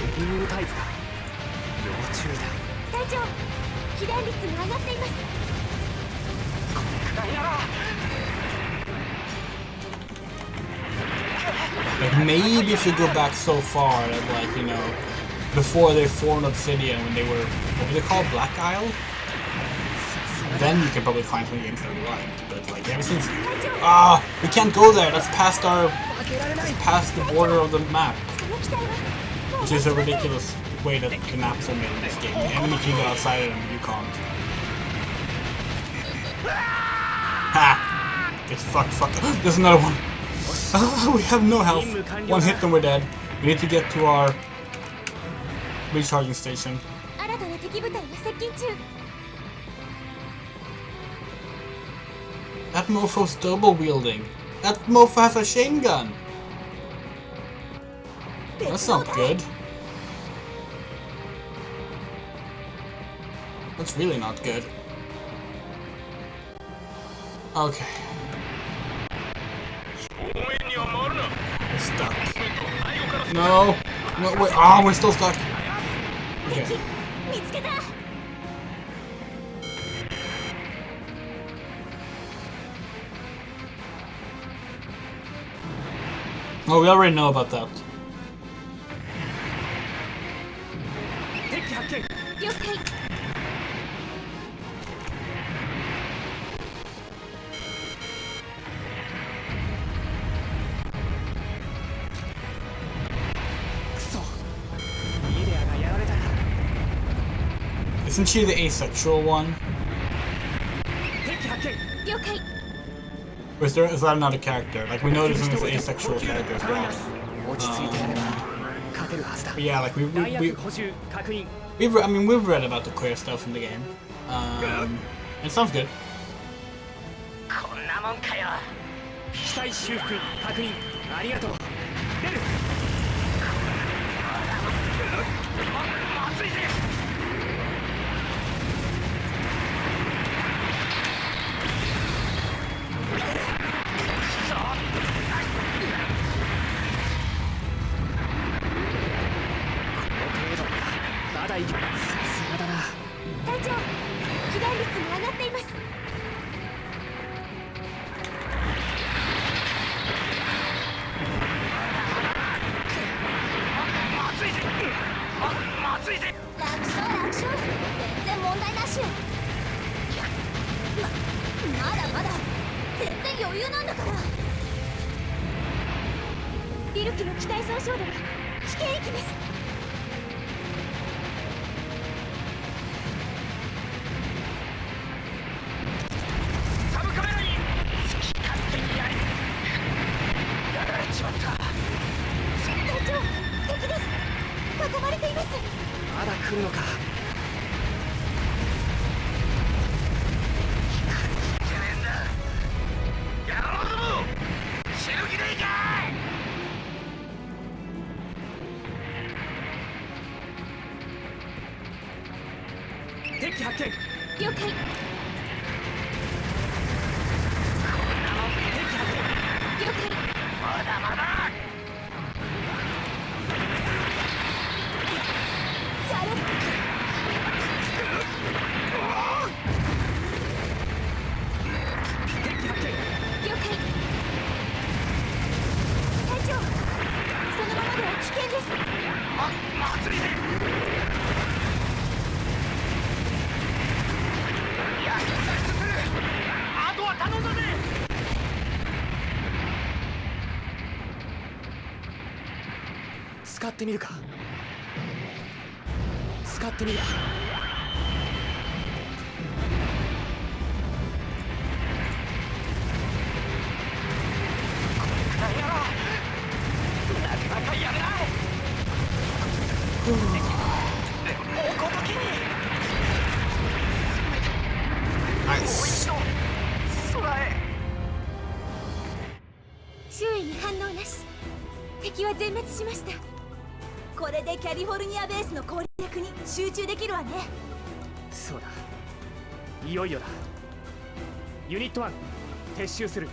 Like, maybe if you go back so far that, like, you know, before they formed Obsidian, when they were, what were they called, Black Isle? Then you can probably find some games that we liked, but like ever since... we can't go there, that's past the border of the map. Which is a ridiculous way that the maps are made in this game. The enemy can go outside it and you can't. Ha! Get fucked. There's another one! We have no health. One hit and we're dead. We need to get to our recharging station. That mofo's double wielding. That mofo has a chain gun. That's not good. That's really not good. Okay. We're stuck. No! No, wait. Oh, we're still stuck. Okay. Oh, we already know about that. Isn't she the asexual one? Or is that another character? Like, we know this one is an asexual character as well. 落ち着いてやれば勝てるはずだ。 But yeah, like弾薬補充確認。 we've read about the queer stuff in the game. It sounds good. こんなもんかよ。機体修復確認ありがとう。出る。まずいぜ。まだいけ。さすがだな。隊長、被弾率も上がっています。楽勝全然問題なしよ。まだまだ全然余裕なんだから。ビル機の機体損傷度が危険域です。サブカメラに好き勝手にやれ。やられちまった。隊長、敵です。囲まれています。まだ来るのか。敵発見。了解。了解。まだまだ。やる。敵発見。了解。隊長、そのままでは危険です。まずいぜ。あとは頼んだぜ。使ってみるか。使ってみる。なかなかやれない。Nice. 周囲に反応なし。敵は全滅しました。これでキャリフォルニアベースの攻略に集中できるわね。そうだ。いよいよだ。ユニット1撤収する。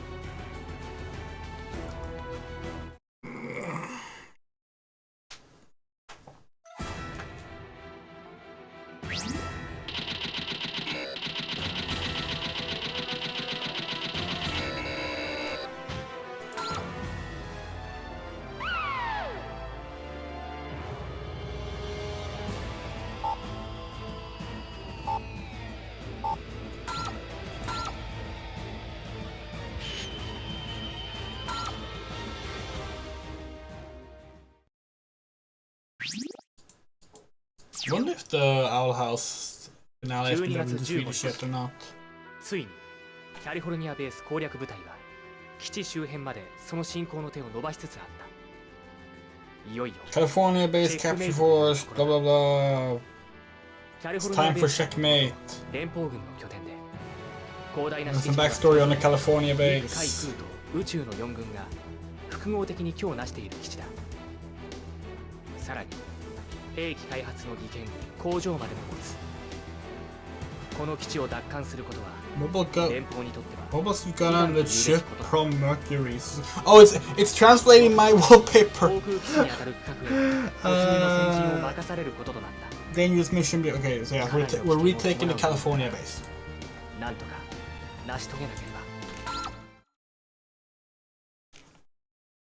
I wonder if the Owl House finale has been done in Swedish yet or not. ついにキャリフォルニアベース攻略部隊は基地周辺までその進行の手を伸ばしつつあった。いよいよ California based capture force, blah blah blah. キャリフォ It's ルニア time ベ for ース checkmate. 連邦軍の拠点で広大な And 敷 some 地が backstory on the California 海 base. 空と宇宙の4軍が複合的に強なしている基地だ。さらに兵器開発の技研工場までも持つ。この基地を奪還することは Mobile 連邦にとっては Mobile Gun the ship from Mercury. Oh, it's translating my wallpaper. 航空基地に当たる区画へ突入の先陣を任されることとなった。 Dangerous mission. Okay, so yeah, we're retaking the California base. なんとか成し遂げなければ。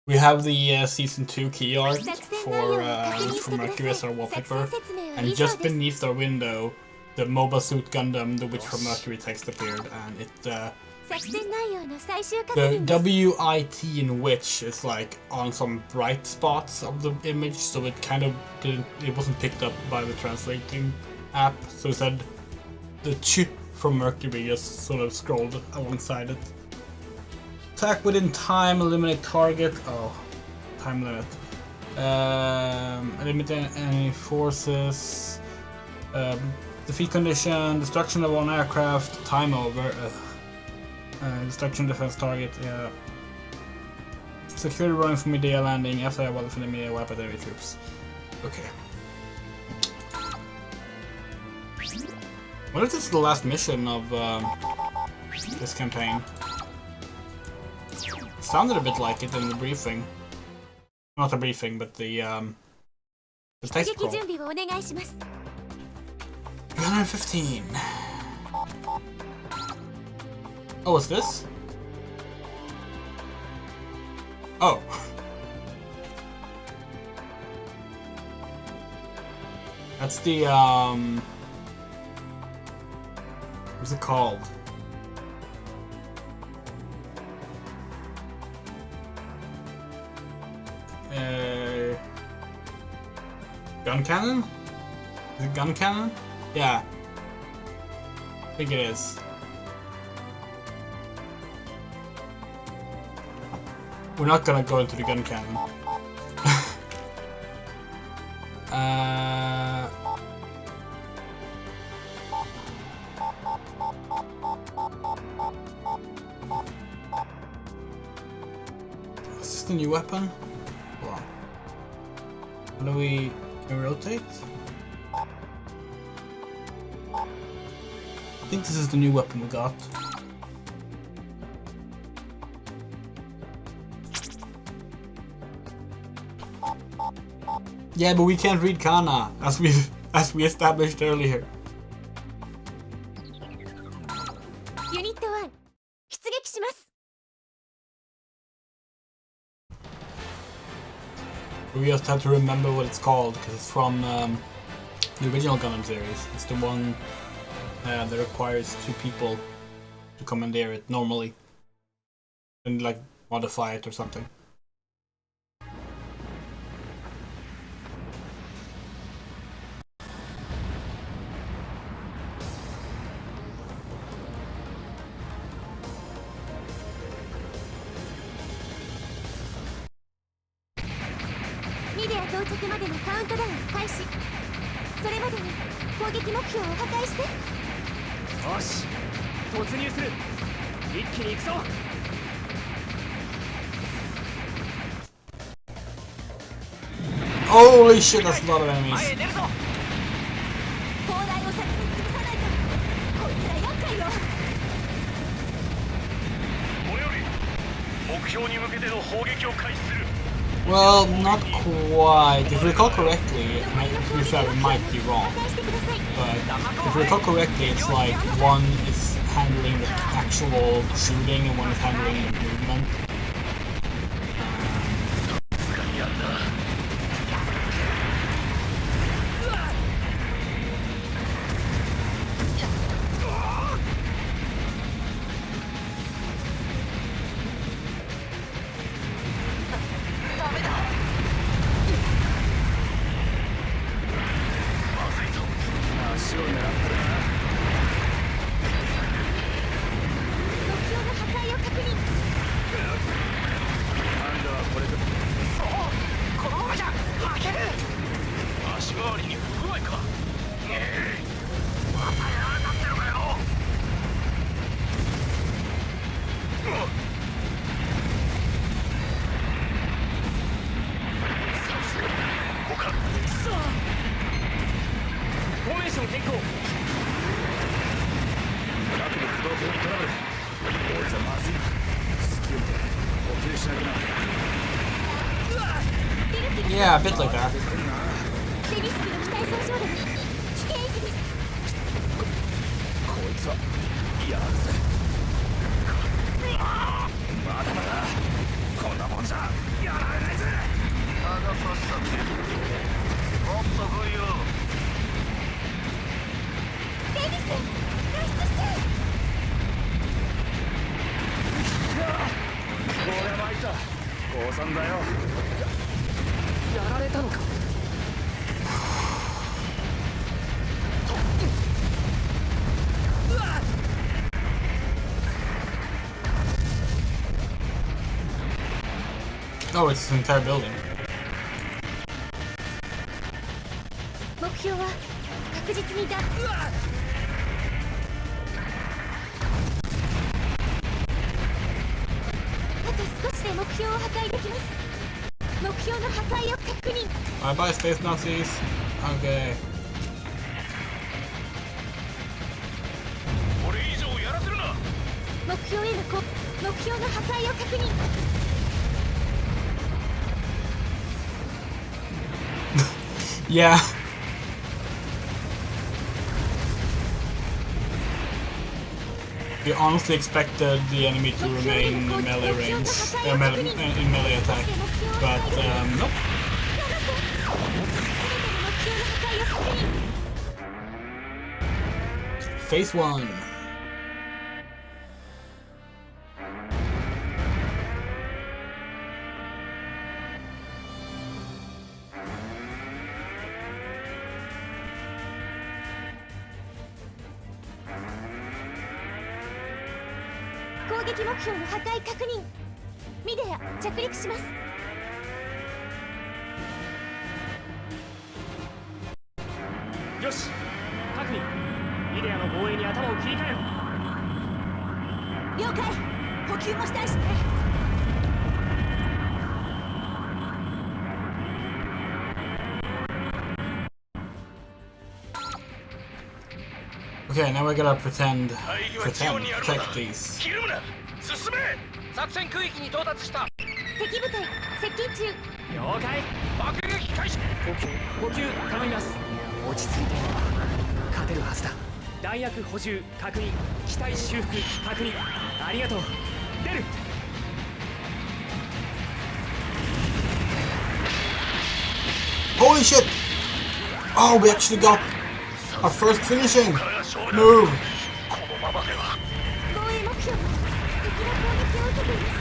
We have the season 2 key art for Mercury as our wallpaper, and just beneath our window, the Mobile Suit Gundam, the Witch from Mercury text appeared, and the WIT in Witch is like on some bright spots of the image, so it kind of it wasn't picked up by the translating app, so it said the Ch from Mercury just sort of scrolled alongside it. attack within time, eliminate target. Oh, time limit. Eliminate enemy forces. Defeat condition, destruction of one aircraft, time over. Destruction defense target. Yeah. Security running from media landing after while defending media weapon enemy troops. Okay. What if this is the last mission of this campaign? It sounded a bit like it in the briefing. Not the briefing, but the text scroll. 315. Oh, what's this? Oh. That's the what's it called? Gun cannon? Is it gun cannon? Yeah. I think it is. We're not gonna go into the gun cannon. Is this the new weapon? Hold on. How do we... Can we rotate? I think this is the new weapon we got. Yeah, but we can't read Kana, as we established earlier. Unit 1 出撃します We just have to remember what it's called, because it's from the original Gundam series. It's the one that requires 2 people to commandeer it normally. And like modify it or something. Holy shit, that's a lot of enemies. Well, not quite. If we recall correctly, to be fair, we might be wrong. But if we recall correctly, it's like one is handling the actual shooting and one is handling the movement. Yeah, a bit like that. Oh, it's an entire building. 目標は確実にだ。あと少しで目標を破壊できます。目標の破壊を確認。Bye bye, Space Nazis. Okay. これ以上やらせるな。目標への目標の破壊を確認。Yeah. We honestly expected the enemy to remain in melee range, in melee attack, but nope. Phase 1. .攻撃目標の破壊確認。ミデア着陸します。よし、各員ミデアの防衛に頭を切り替えろ。了解。補給もしたいしね。Okay, now we gotta pretend protect these. ひるむな。進め。作戦区域に到達した。敵部隊接近中。了解。爆撃開始。補給頼みます。落ち着いて勝てるはずだ。弾薬補充確認、機体修復確認。ありがとう。出る。Holy shit! Oh, we actually got our first finishing move. このままでは。防衛目標敵の攻撃を受けています。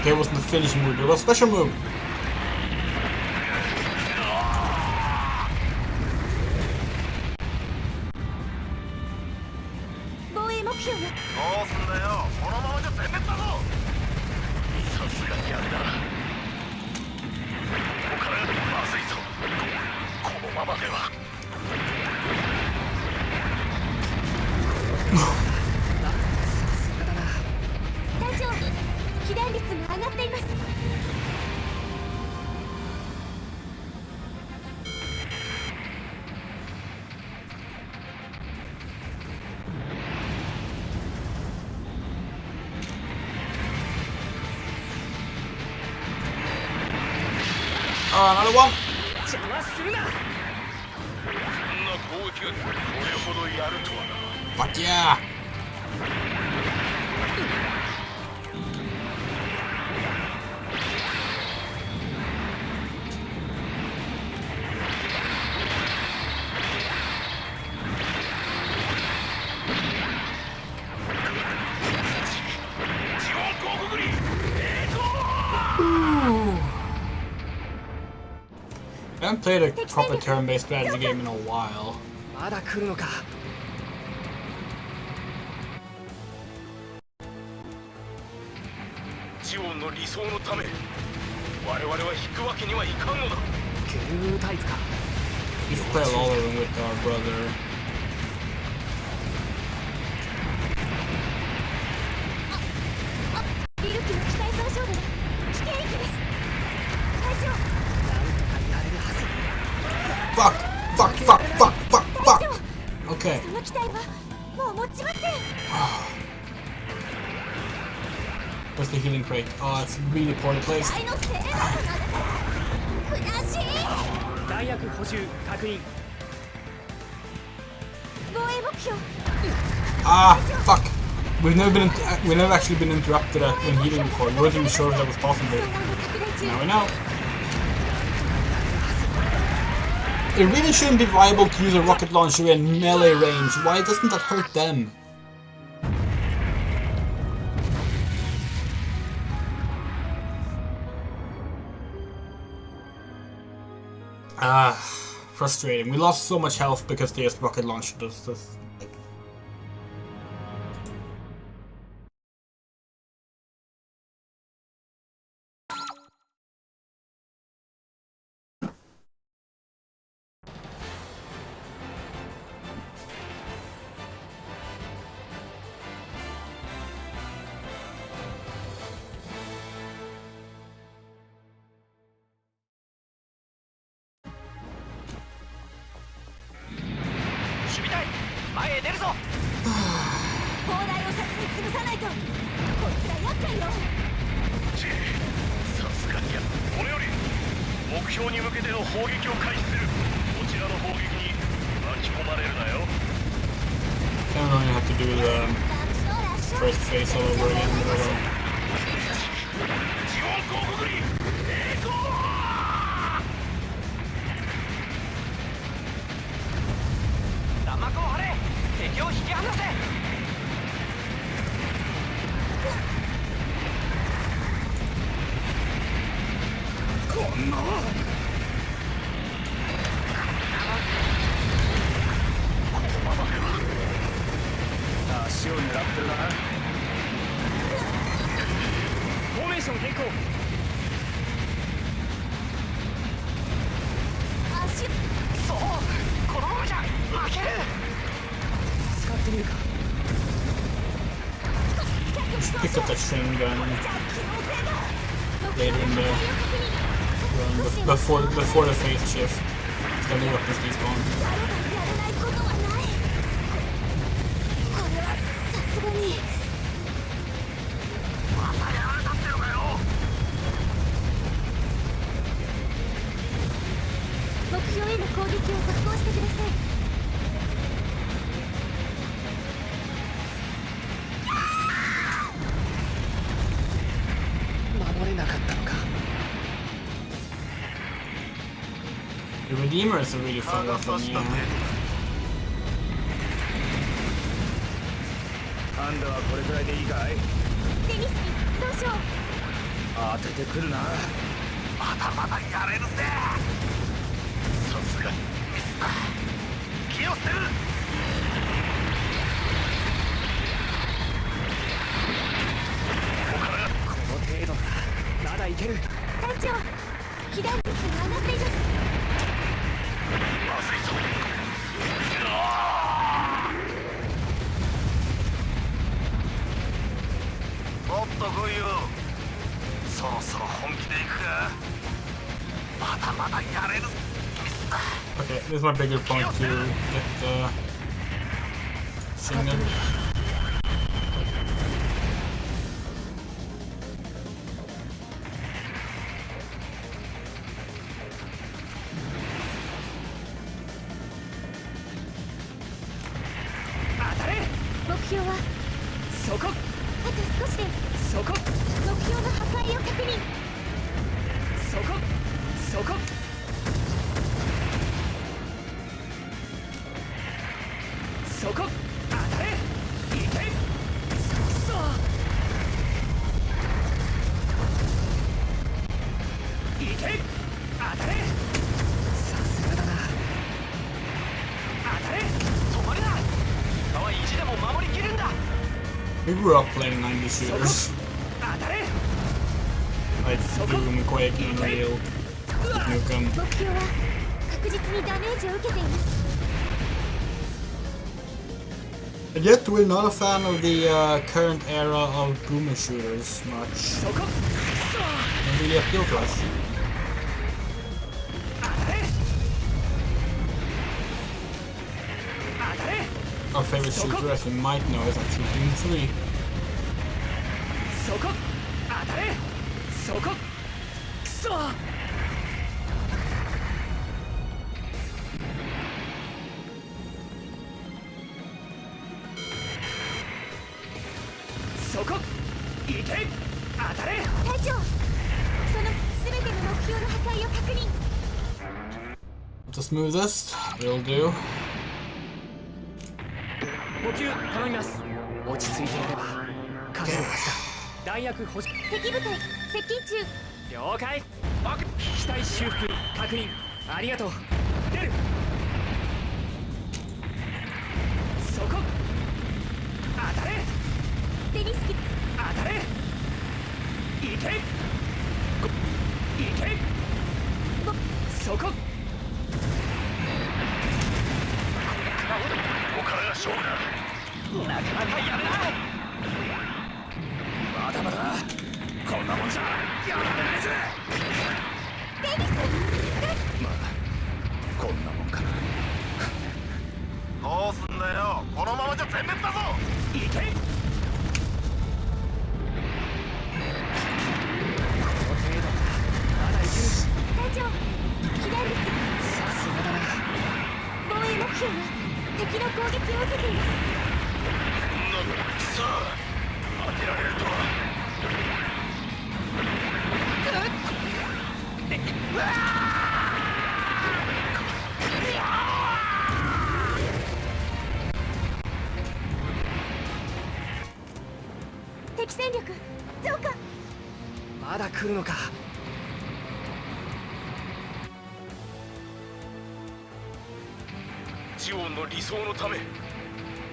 Okay, it wasn't the finishing move, it was a special move. 防衛目標はどうすんだよ。このままじゃ全滅だぞ。さすがにあれだ。ここからまずいぞ。このままでは。大丈夫。被弾率が上がっています。Another one. 邪魔するな。こんな攻撃がこれほどやるとはな。 Fuck yeah. I haven't played a proper turn-based strategy game in a while. まだ来るのか。ジオンの理想のため我々は引くわけにはいかんのだ。グルータイプか。 We should play Valorant with our brother. ビル機の機体損傷で危険域です。隊長。なんとかやれるはず。 Fuck! Fuck! Fuck! Fuck! Fuck! Fuck! Okay. その機体はもう持ちません。 Where's the healing crate? Oh, it's really poorly placed. 機体のせいだ。悔しい。弾薬補充確認。防衛目標。 Ah, fuck. We've never actually been interrupted when healing before. We wasn't even sure if that was possible. 損害を拡大中。 Now we know. It really shouldn't be viable to use a rocket launcher in melee range. Why doesn't that hurt them? Ah, frustrating. We lost so much health because the rocket launcher does this. 潰さないと。こいつら厄介よ。さすがにや。これより目標に向けての砲撃を開始する。こちらの砲撃に巻き込まれるなよ。Then we're gonna have to do the first phase all over again. ジオン広告に栄光。ナマコを張れ。敵を引き離せ。こんな足を狙ってるな。フォーメーション変更。足そう、このままじゃ負ける。使ってみるか。 Just pick up that string gun later in the run before the phase shift. Then the weapons despawn. やれないことはない。これはさすがに。またやられたってのかよ。目標への攻撃を続行してください。守れなかったのか。 The Redeemer is a really 蚊 fun が weapon, 刺した yeah. 程度。ハンダはこれくらいでいいかい。テニス機どうしよう。当ててくるな。まだまだやれるぜ。さすがにミスだ。気を捨てる。ここからこの程度ならまだいける。隊長、被弾率が上がっています。まずいぞ。もっと来いよ。そろそろ本気で行くか。まだまだやれる。ミスだ。 Okay, this is my bigger point to get the signal. 当たれ。目標はそこ。あと少しで。そこ。目標の破壊を確認。そこ。そこ。そこ。当たれ。いけ。そう。いけ。当たれ。さすがだな。当たれ。止まるな。蚊は意地でも守りきるんだ。 We grew up playing 90s shooters 当たれ。 like Doom, Quake, Unreal, Nukem. 目標は確実にダメージを受けています。 And yet, we're not a fan of the current era of boomer shooters much. そこ。 They really appeal to us. 当たれ。当たれ。 Our favorite shooter, as you might know, is actually Doom 3. そこ。当たれ。そこ。くそ。そこ。いけ。当たれ。隊長、その全ての目標の破壊を確認。 The smoothest, will do. 補給頼みます。落ち着いていれば勝てるはずだ。弾薬補充。敵部隊接近中。了解。機体修復確認。ありがとう。出る。そこ。当たれ。テニス機当たれ。いけ。いけ。そこ。ここからが勝負だ。なかなかやれない。まだまだこんなもんじゃやられないぜ。テニスまあこんなもんかな。どうすんだよ。このままじゃ全滅だぞ。いけ。敵の攻撃を受けています。なんだくそ、当てられるとは。敵戦力増加。まだ来るのか。ジオンの理想のため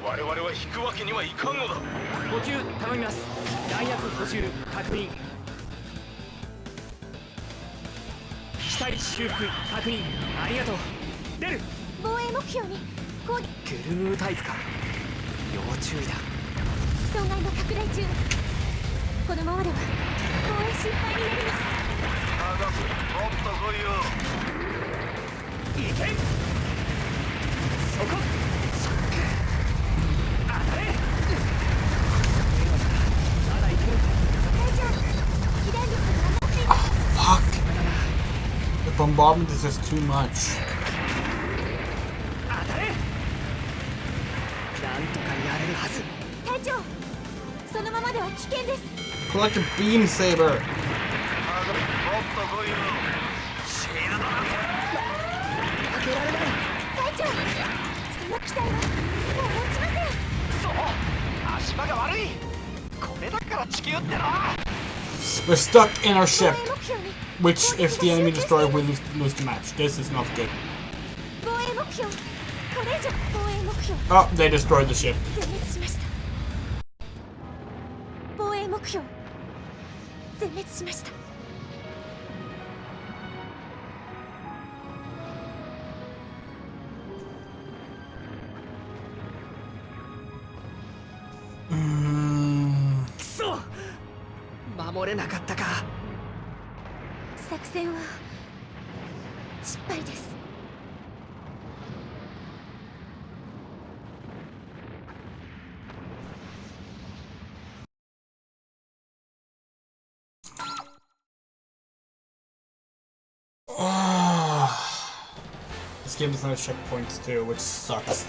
我々は引くわけにはいかんのだ。補給頼みます。弾薬補充確認。機体修復確認。ありがとう。出る。防衛目標に攻撃。グルムータイプか。要注意だ。損害が拡大中。このままでは防衛心配になります。長くもっと来いよ。いけ。そこ。当たれ。まだいける。大丈夫。被弾率が上がっています。Fuck! The bombardment is just too much. 当たれ。なんとかやれるはず。隊長、そのままでは危険です。 Put like a beam saber. もっと来いよ。シールドだ。開けられない。隊長、その機体はもう持ちません。そう、足場が悪い。これだから地球ってのは。 We're stuck in our 防 ship, 衛目標に which if the enemy destroyer we lose the match. This is not good. 防衛目標。これ以上防衛目標 Oh, they destroyed the ship. 全滅しました。防衛目標全滅しました。くそ。守れなかったか。作戦は失敗です。This game has no checkpoints too, which sucks.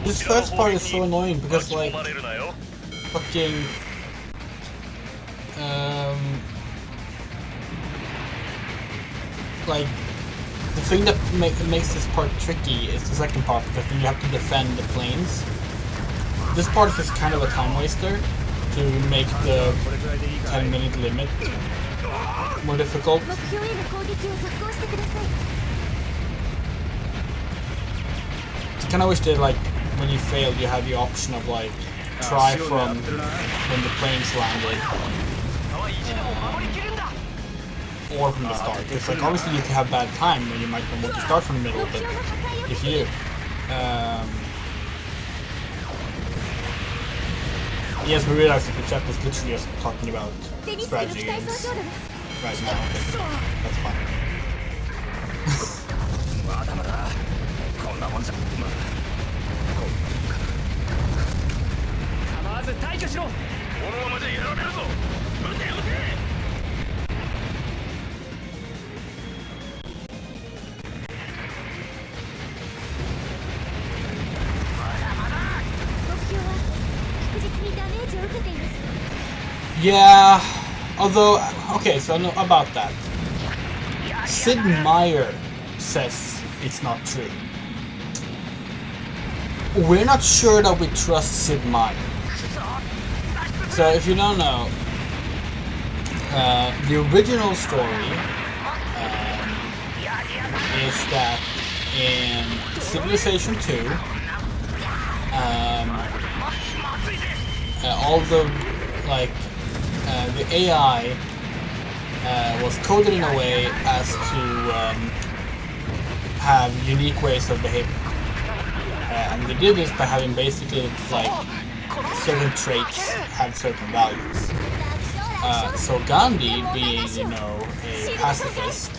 This first part is so annoying because like fucking like the thing that makes this part tricky is the second part because then you have to defend the planes. This part is kind of a time waster to make the 10-minute limit more difficult. I kinda wish that like when you failed you had the option of like try from when the planes landed or from the start. Because like obviously you can have bad time when you might not want to start from the middle, but if you yes, we realize that the chat is literally just talking about strategy games right now. That's fine. 構わず退去しろ。このままじゃやられるぞ。撃て撃て。Yeah, although, okay, so I know about that. Sid Meier says it's not true. We're not sure that we trust Sid Meier. So if you don't know, the original story is that in Civilization 2, all the like the AI was coded in a way as to have unique ways of behaving, and they did this by having basically like certain traits had certain values. So Gandhi, being, you know, a pacifist,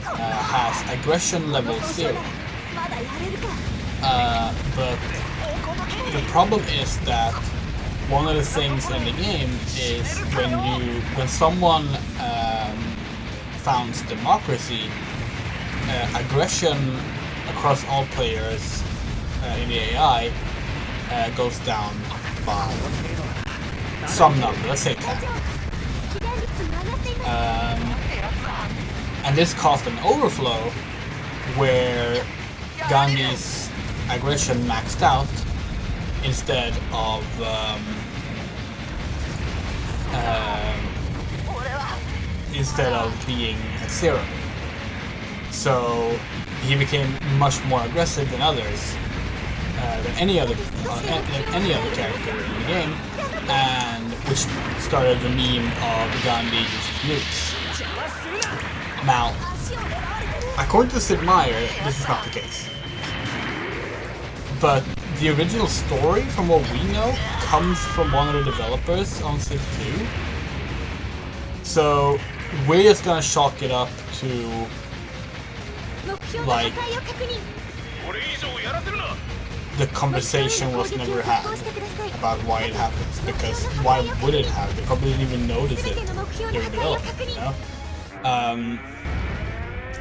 has aggression level 0. But the problem is that one of the things in the game is when someone founds democracy, aggression across all players in the AI goes down by some number, let's say 10. And this caused an overflow where Gandhi's aggression maxed out instead of being at 0. So he became much more aggressive than others, than any other character in the game, and which started the meme of Gandhi using nukes. Now, according to Sid Meier, this is not the case. But the original story, from what we know, comes from one of the developers on Civ 2. So we're just gonna chalk it up to like the conversation was never had about why it happens, because why would it happen? They probably didn't even notice it during development, you know?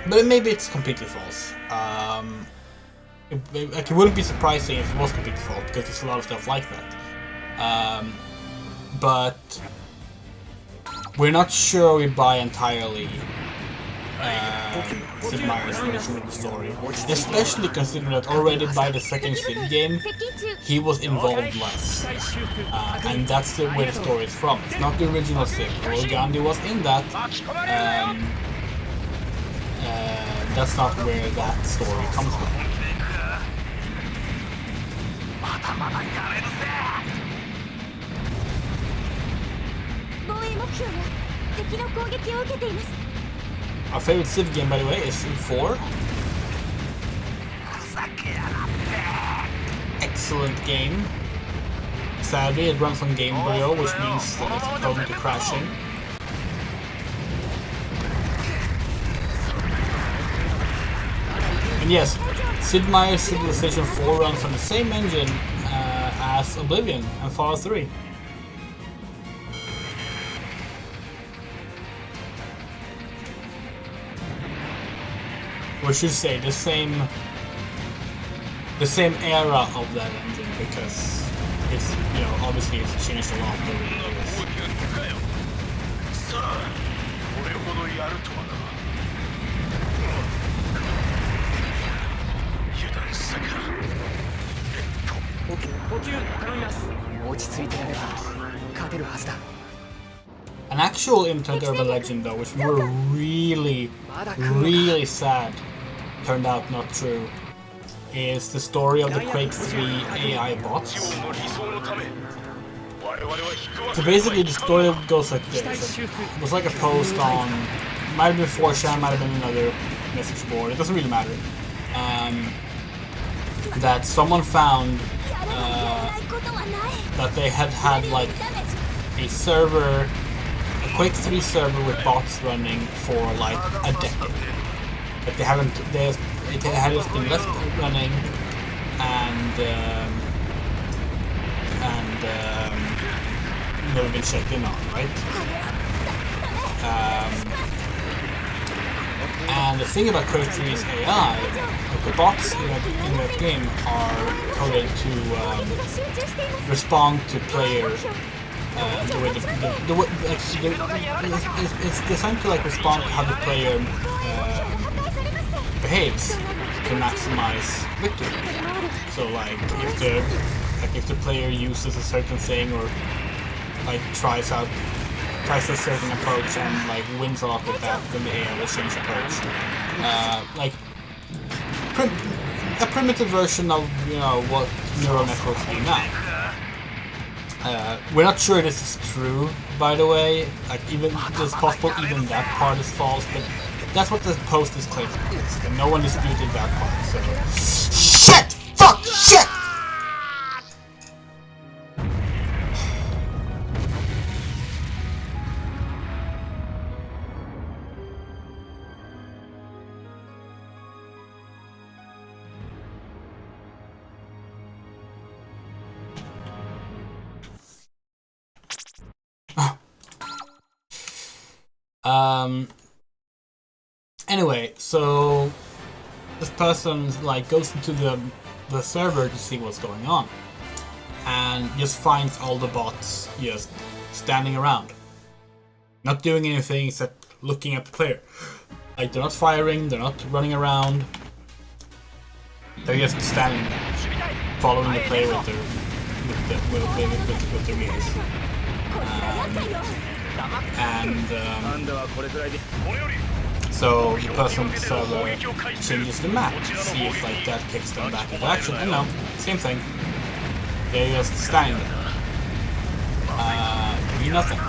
But maybe it's completely false. It wouldn't be surprising if it was completely false, because there's a lot of stuff like that. But we're not sure we buy entirely Sid Meier's version of the story, especially considering that already by the second Civ game, he was involved less. And that's where the story is from. It's not the original Civ. Although Gandhi was in that, that's not where that story comes from. Our favorite Civ game, by the way, is Civ 4. Excellent game. Sadly, it runs on Game Brio, which means that it's prone to crashing. And yes, Sid Meier's Civilization 4 runs on the same engine as Oblivion and Fallout 3. Or should say the same era of that engine, because it's, you know, obviously it's changed a lot over the years. An actual internet urban legend, though, which we were really sad turned out not true, is the story of the Quake 3 AI bots. So basically the story goes like this. It was like a post on, might have been 4chan, might have been another message board, it doesn't really matter. That someone found that they had like a server, a Quake 3 server with bots running for like a decade. But it had just been left running and never been checked in on, right? And the thing about Quake 3's AI, the bots in that game are coded to respond to player the way it's designed to like respond to how the player behaves to maximize victory. So like if the player uses a certain thing or like tries a certain approach and like wins a lot with that, then the AI will change approach. Like a primitive version of, you know, what neural networks do now. We're not sure this is true, by the way. Like even it's possible even that part is false, but that's what the post is claiming, and no one disputed that part. So shit, fuck, shit. Anyway, so this person like goes into the server to see what's going on, and just finds all the bots just standing around, not doing anything except looking at the player. Like, they're not firing, they're not running around, they're just standing there, following the player with their ears. So the person on the server changes the map to see if like that kicks them back into action. And no, same thing. They're just standing there. Doing nothing.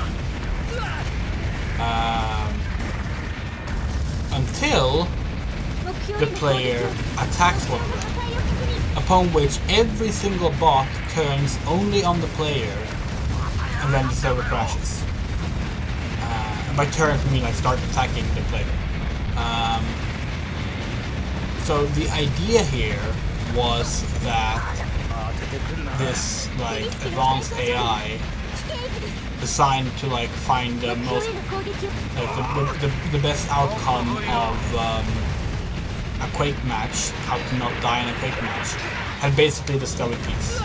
Until the player attacks one of them, upon which every single bot turns only on the player, and then the server crashes. And by turn, I mean like start attacking the player. So the idea here was that this like advanced AI designed to like find the most like the best outcome of a Quake match, how to not die in a Quake match, had basically discovered peace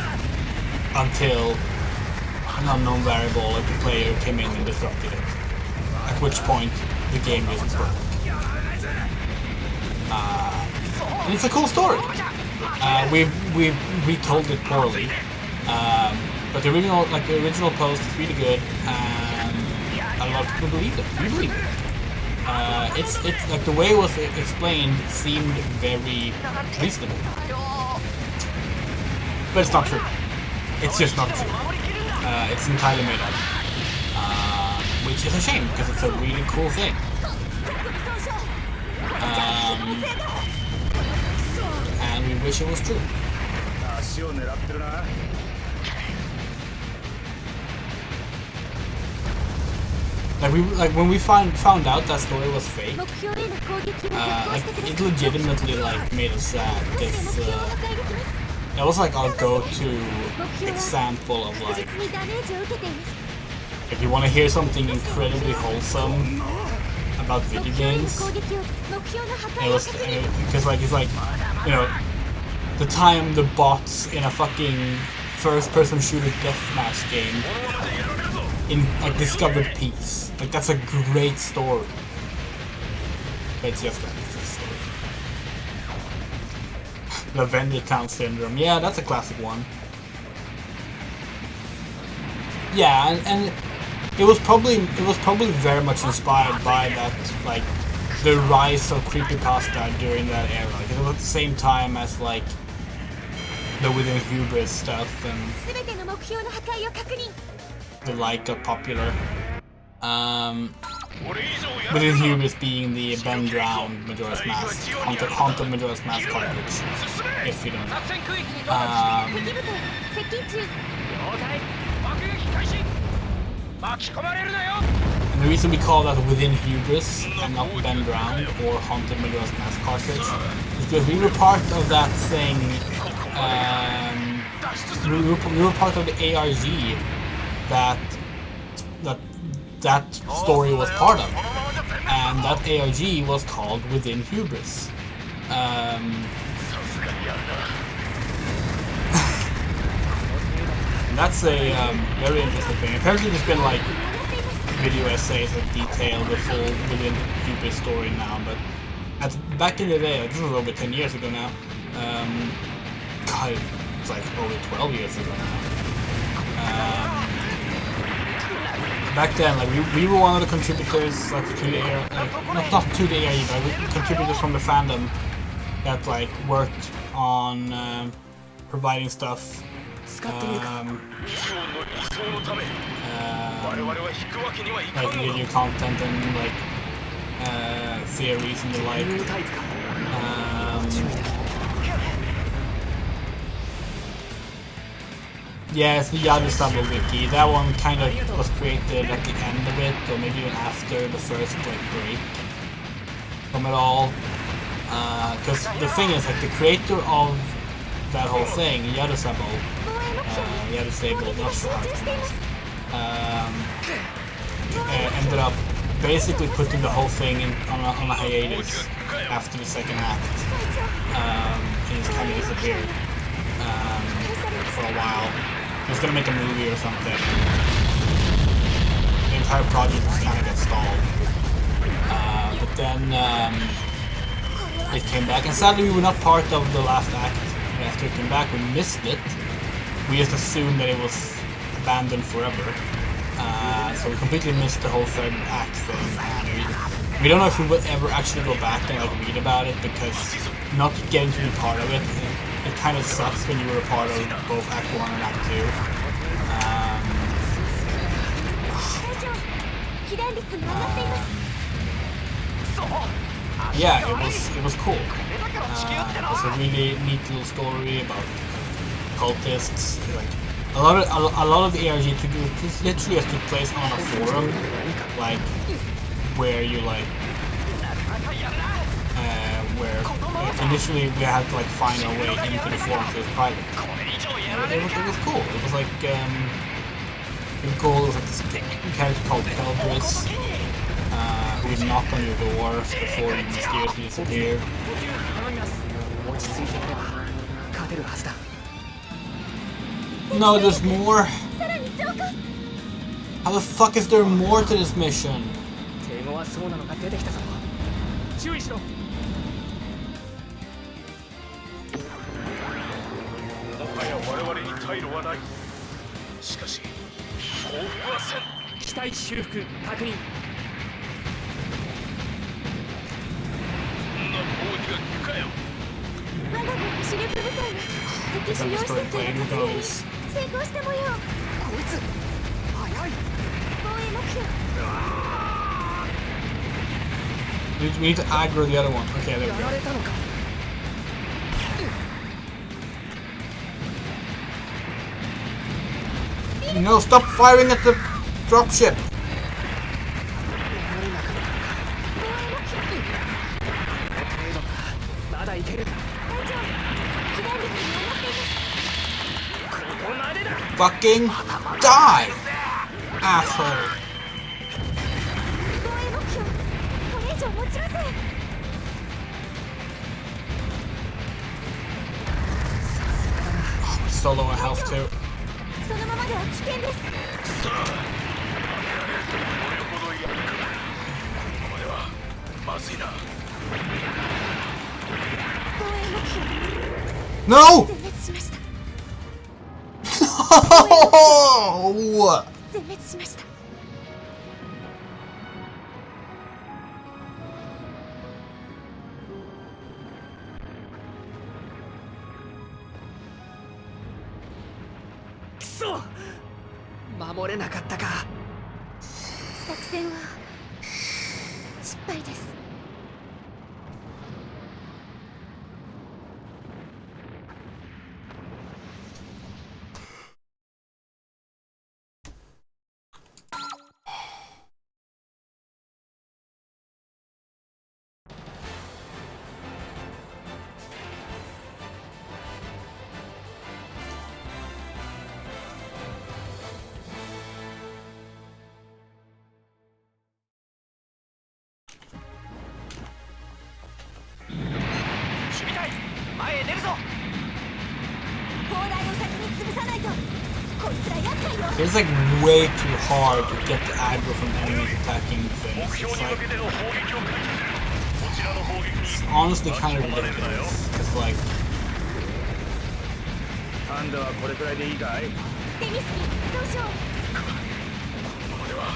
until an unknown variable like the player came in and disrupted it, at which point the game just broke. And it's a cool story. We retold it poorly, but the original post is really good, and a lot of people believed it. We believed it. It's like the way it was explained seemed very reasonable, but it's not true. It's just not true. It's entirely made up, which is a shame because it's a really cool thing. And we wish it was true. Like when we found out that story was fake, like it legitimately like made us sad because that was like our go-to example of like if you want to hear something incredibly wholesome about video games, it was because like it's like, you know, the time the bots in a fucking first-person shooter deathmatch game in like discovered peace. Like that's a great story. But it's just that. Lavender Town Syndrome. Yeah, that's a classic one. Yeah, and it was probably very much inspired by that, like the rise of creepypasta during that era. Like, it was at the same time as like the Within Hubris stuff and the like got popular. Within Hubris being the Ben Drowned Majora's Mask, Haunted Majora's Mask cartridge, if you don't know. And the reason we call that Within Hubris and not Ben Drowned or Haunted Majora's Mask cartridge is because we were part of that thing. We were part of the ARG that story was part of, and that ARG was called Within Hubris. And that's a very interesting thing. Apparently there's been like video essays that detail the full Within Hubris story now, but back in the day, this was over 10 years ago now, God, it's like over 12 years ago now. Back then, like we were one of the contributors, like to the not to the ARG, but we contributors from the fandom that like worked on providing stuff, like video content and like theories and the like. Yeah, it's the Yadu Sabo wiki. That one kind of was created at the end of it, or maybe even after the first like break from it all. Because the thing is, like the creator of that whole thing, Yadu Sabo, not sure how it's pronounced, ended up basically putting the whole thing on a hiatus after the second act. And he's kind of disappeared for a while. He was gonna make a movie or something. The entire project just kind of got stalled. But then it came back, and sadly we were not part of the last act. After it came back, we missed it. We just assumed that it was abandoned forever. So we completely missed the whole third act thing, and we don't know if we will ever actually go back and like read about it, because not getting to be part of it, it kind of sucks when you were a part of both Act 1 and Act 2. Yeah, it was cool. It was a really neat little story about cultists. Like a lot of the ARG to do literally just took place on a forum, like where you like where initially we had to like find our way into the forum, so it was private. It was cool. It was like really cool. It was like this character called Eldris, who would knock on your door before you mysteriously disappeared. No, there's more. How the fuck is there more to this mission? We need to aggro the other one. Okay, there we go. No, stop firing at the dropship! Fucking die! Asshole! Oh, so low on health too. No! No! Kuso! 守れなかったか。作戦は失敗です。It's like way too hard to get the aggro from enemies attacking things. It's honestly kind of ridiculous. It's like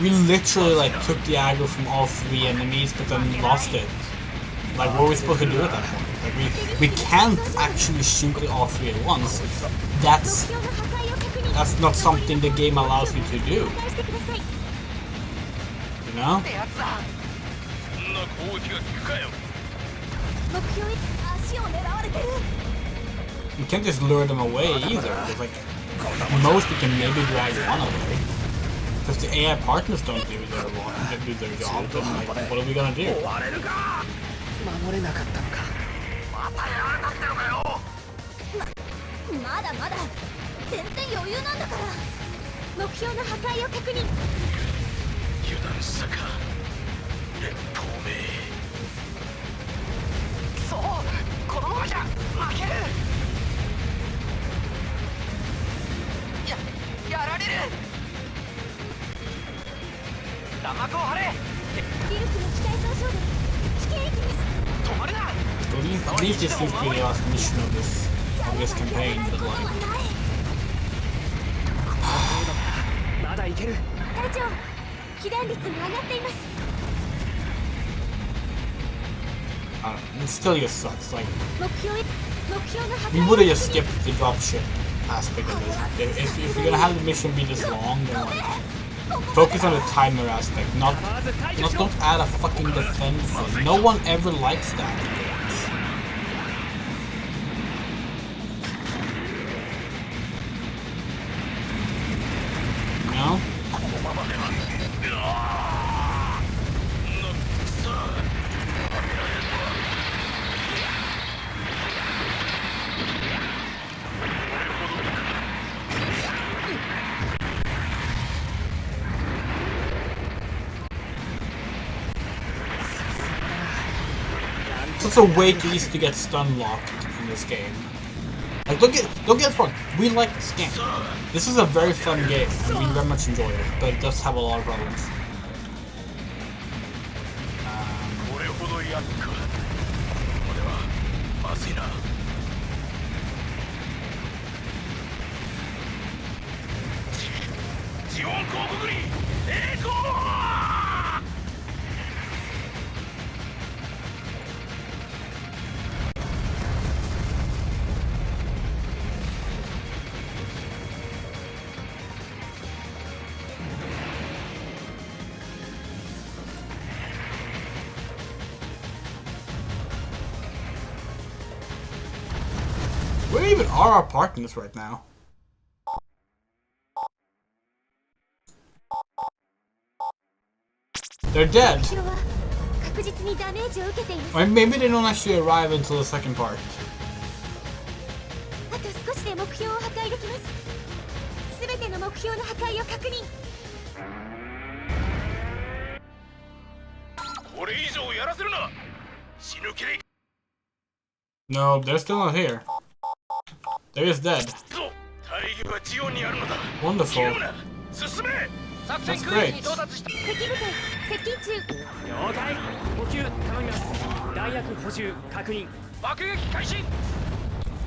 we literally like took the aggro from all three enemies, but then lost it. Like, what were we supposed to do at that point? Like, we can't actually shoot at all three at once. That's not something the game allows you to do. You know? You can't just lure them away either. It's like, at most you can maybe drag one away. Because the AI partners don't do their job, then like, what are we gonna do? 守れなかったのか。まだまだ全然余裕なんだから。目標の破壊を確認。油断したか。そうこのままじゃ負けるやられる弾幕を張れリルクの機体損傷で危険域です止まるな At least this seems to be the last mission of this campaign, but like... まだいける隊長被弾率も上がっています it still just sucks, like... 目標の破 We 壊 would have just skipped the dropship aspect of this. If you're gonna have the mission be this long, then like... Focus on the timer aspect, not don't add a fucking defense thing. No one ever likes that in games. No? It's a way too easy to get stun locked in this game. Like, don't get us wrong, we like this game. This is a very fun game, and we very much enjoy it, but it does have a lot of problems. Where even are our partners right now? They're dead. 後ろは確実にダメージを受けています Or maybe they don't actually arrive until the second part. あと少しで目標を破壊できますすべての目標の破壊を確認 これ以上やらせるな死ぬ気で No, they're still not here. They're just dead. 大義はジオンにあるのだ Wonderful. 進め That's great. 敵部隊接近中了解補給頼みます弾薬補充確認爆撃開始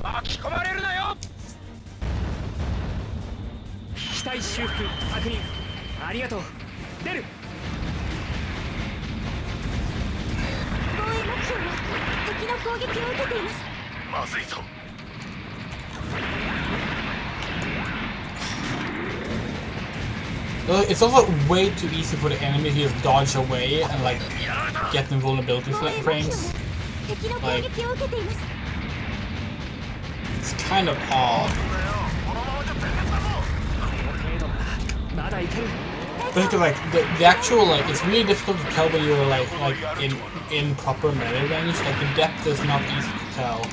巻き込まれるなよ機体修復確認ありがとう出る防衛目標は敵の攻撃を受けていますまずいぞ It's also way too easy for the enemy to just dodge away and like get invulnerability 防衛目標 frames. は敵の攻撃を受けています It's kind of odd. このままじゃ全滅だぞこの程度ならまだいける Because like the actual like it's really difficult to tell when you're like in proper melee range. Like the depth is not easy to tell.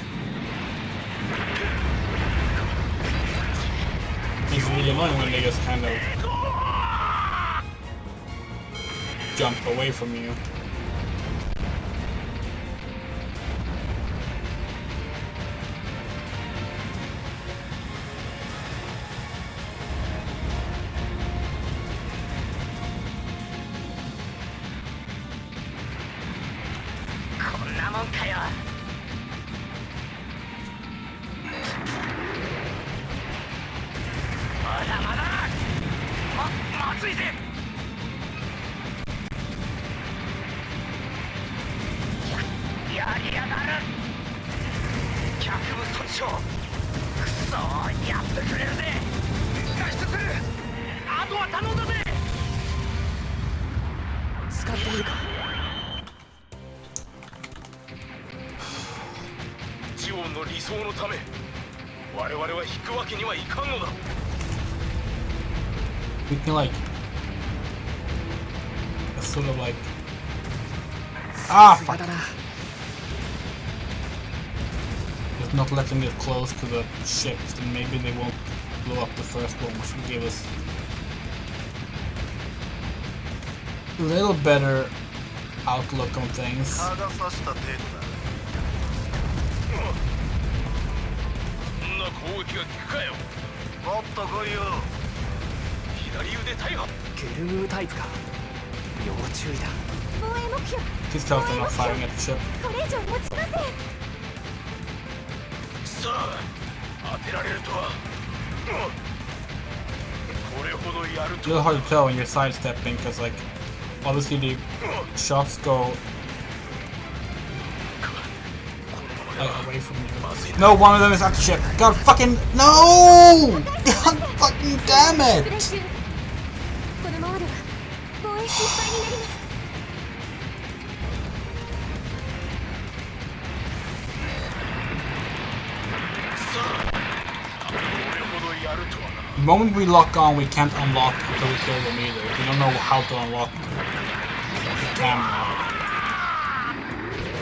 It's really annoying when they just kind of jump away from you. We can like sort of like fuck. Just not let them get close to the ships, then maybe they won't blow up the first one, which will give us a little better outlook on things. 蚊が刺した程度だ。そんな攻撃が効くかよ。もっと来いよ。左腕逮捕。グルムータイプか。要注意だ。防衛目標 Please tell us they're not firing at the ship. これ以上持ちません。さあ、当てられるとは。これほどやる It's と really は。 hard to tell when you're sidestepping because, like, obviously the shots go away from you. No, one of them is at the ship. God fucking no! God fucking damn プレ it! イ中このままでは防衛失敗になります。これほどやるとはな。 The moment we lock on, we can't unlock until we kill them either. We don't know how to unlock the camera.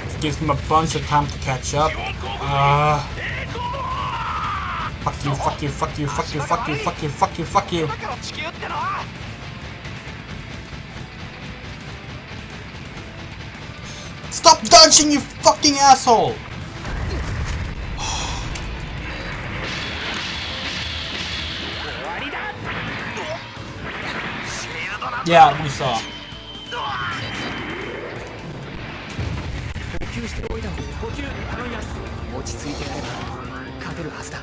It gives them a bunch of time to catch up. Fuck you, fuck you, fuck you, fuck you, fuck you, fuck you, fuck you, fuck you. だから地球ってのは。 Stop dodging, you fucking asshole! Yeah, we saw. 補給しておいた。補給頼みます。落ち着いてやれば勝てるはずだ。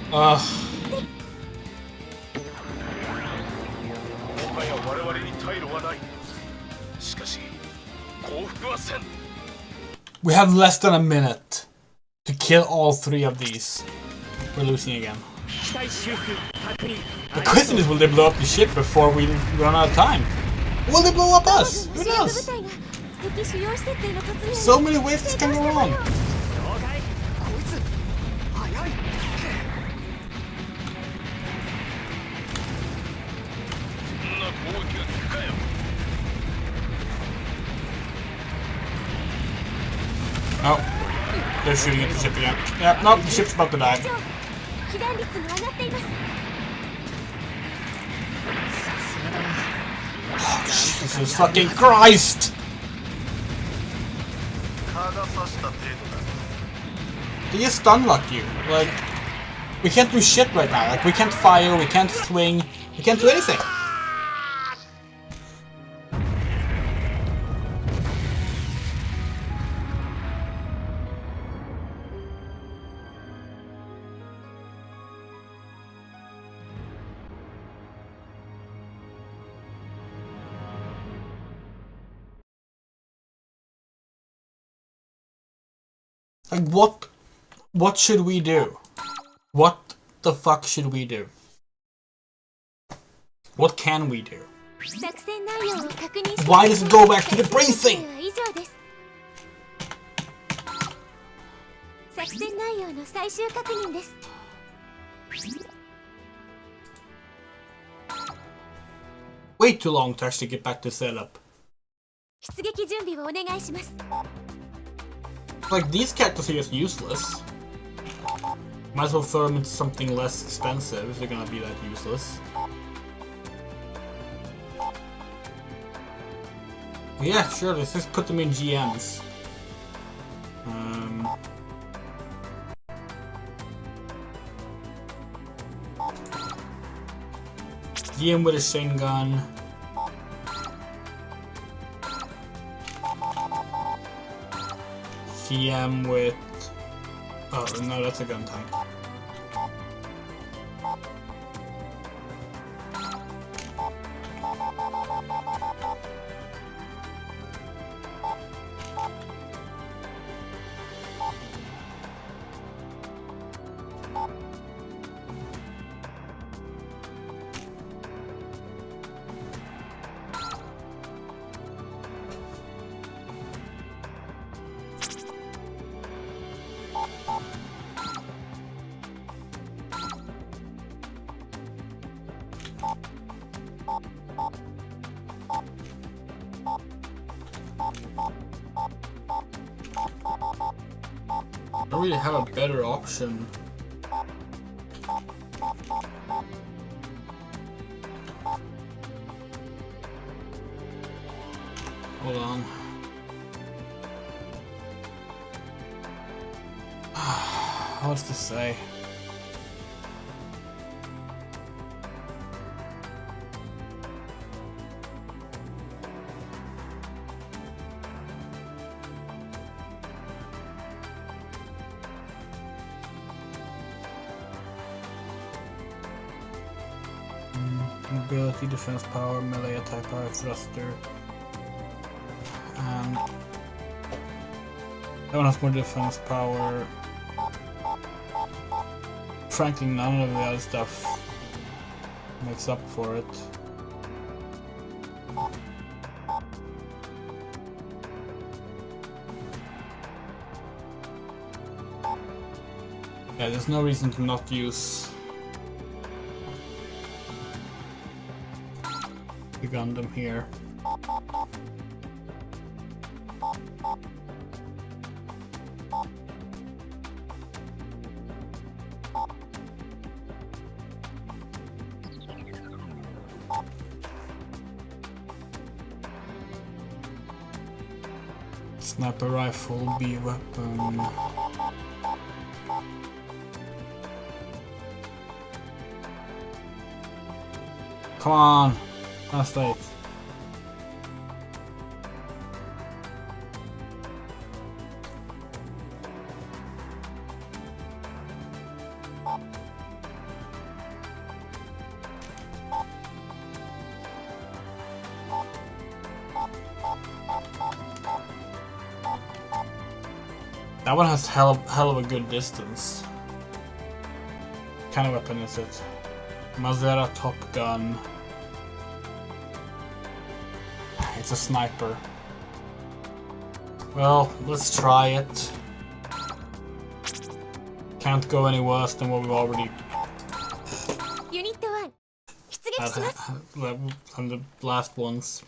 Ugh. もはや我々に退路はない。しかし降伏はせん。 We have less than a minute to kill all three of these. We're losing again. 機体修復確認。 The question is, will they blow up the ship before we run out of time? Will they blow up us? Who シェル部 knows? 隊が敵主要施設への突入に So many ways this can go 成功した wrong. よ。了解。こいつ早い。 そんな攻撃が効くかよ。 Oh, they're shooting at the ship again. Yeah, no, the ship's about to die. 被弾率も上がっています。 Jesus fucking Christ! 蚊が刺した程度だ。 They just stun-lock you. Like, we can't do shit right now. Like, we can't fire, we can't swing, we can't do anything. Like, what should we do? What the fuck should we do? What can we do? 作戦内容を確認して Why does it go back to the briefing? 以上です。作戦内容の最終確認です。 Way too long to actually get back to setup. 出撃準備をお願いします。 Like, these characters are just useless. Might as well throw them into something less expensive if they're gonna be that useless. Yeah, sure, let's just put them in GMs. GM with a Shin gun. GM with... Oh, no, that's a gun tank. I don't really have a better option. Hold on. What's to say? Mobility, defense power, melee attack power, thruster. That one has more defense power. Frankly, none of the other stuff makes up for it. Yeah, there's no reason to not use the Gundam here. Sniper rifle, B weapon. Come on, translate. That one has hell of a good distance. What kind of weapon is it? Mazera Top Gun. It's a sniper. Well, let's try it. Can't go any worse than what we've already Unit 1 出撃します had on the last ones.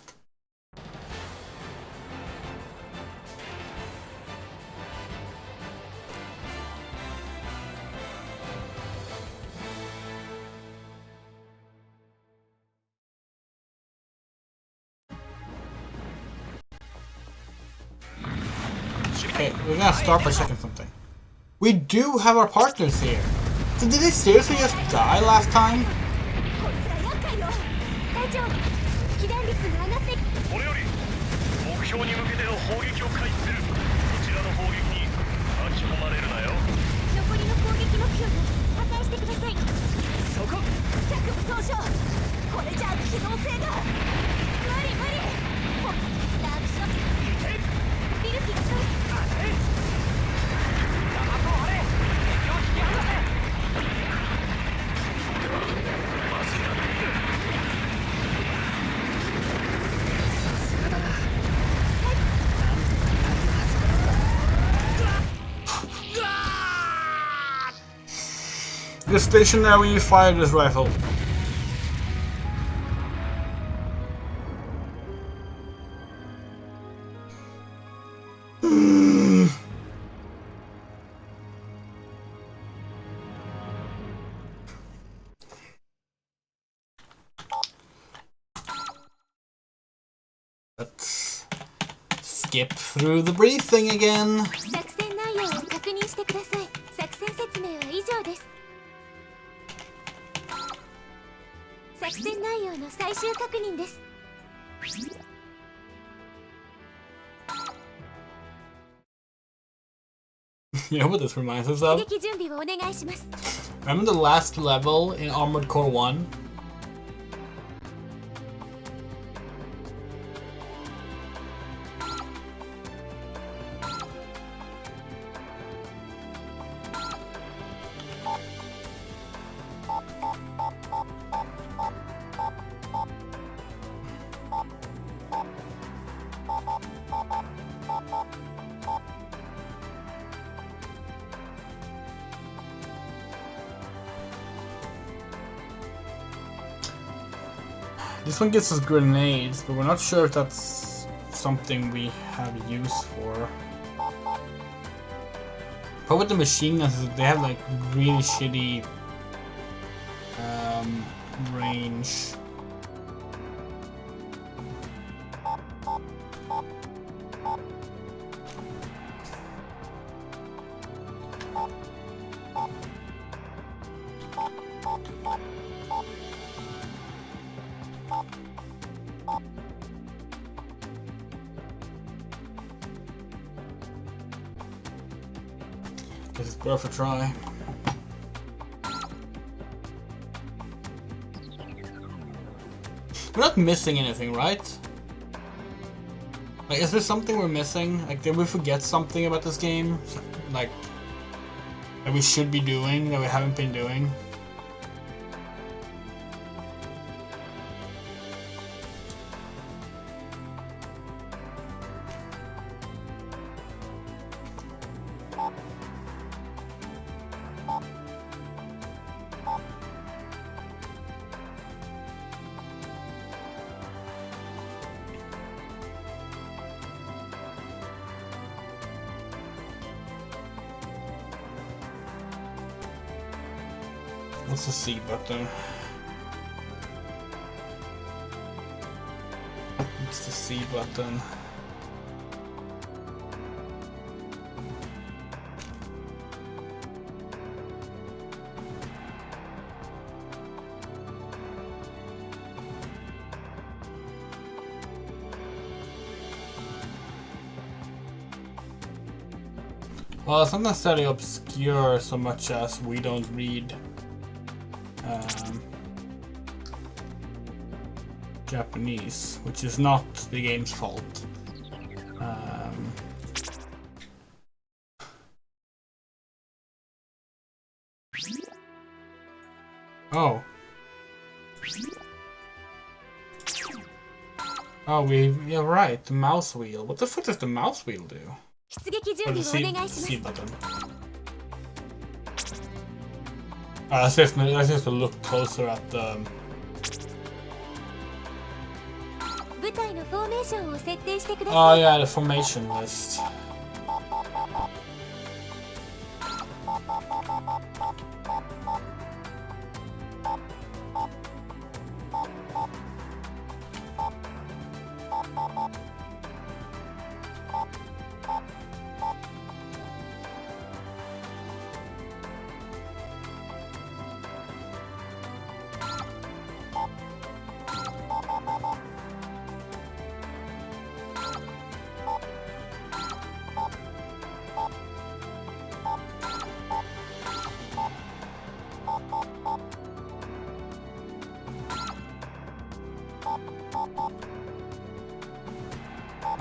Okay, we're gonna start by checking something. We do have our partners here. So did they seriously just die last time? こいつら厄介よ隊長被弾率が上がってこれより目標に向けての砲撃を開始する。こちらの砲撃に巻き込まれるなよ。残りの攻撃目標に破壊してくださいそこ脚部損傷これじゃあ機動性が無理もうダークショットビルキがそうThe station now when you fire this rifle. Let's skip through the briefing again. 作戦内容を確認してください作戦説明は以上です作戦内容の最終確認です You know what this reminds us of? 出撃準備をお願いします Remember the last level in Armored Core 1? This one gives us grenades, but we're not sure if that's something we have use for. But with the machine guns, they have like really shitty range. It's worth a try. We're not missing anything, right? Like, is there something we're missing? Like, did we forget something about this game? Like, that we should be doing, that we haven't been doing? What's the C button? It's the C button. Well, it's not necessarily obscure so much as we don't read Japanese, which is not the game's fault. Oh. Oh, yeah, right, the mouse wheel. What the fuck does the mouse wheel do? Or the C button. Let's just look closer at the... Oh yeah, the formation list.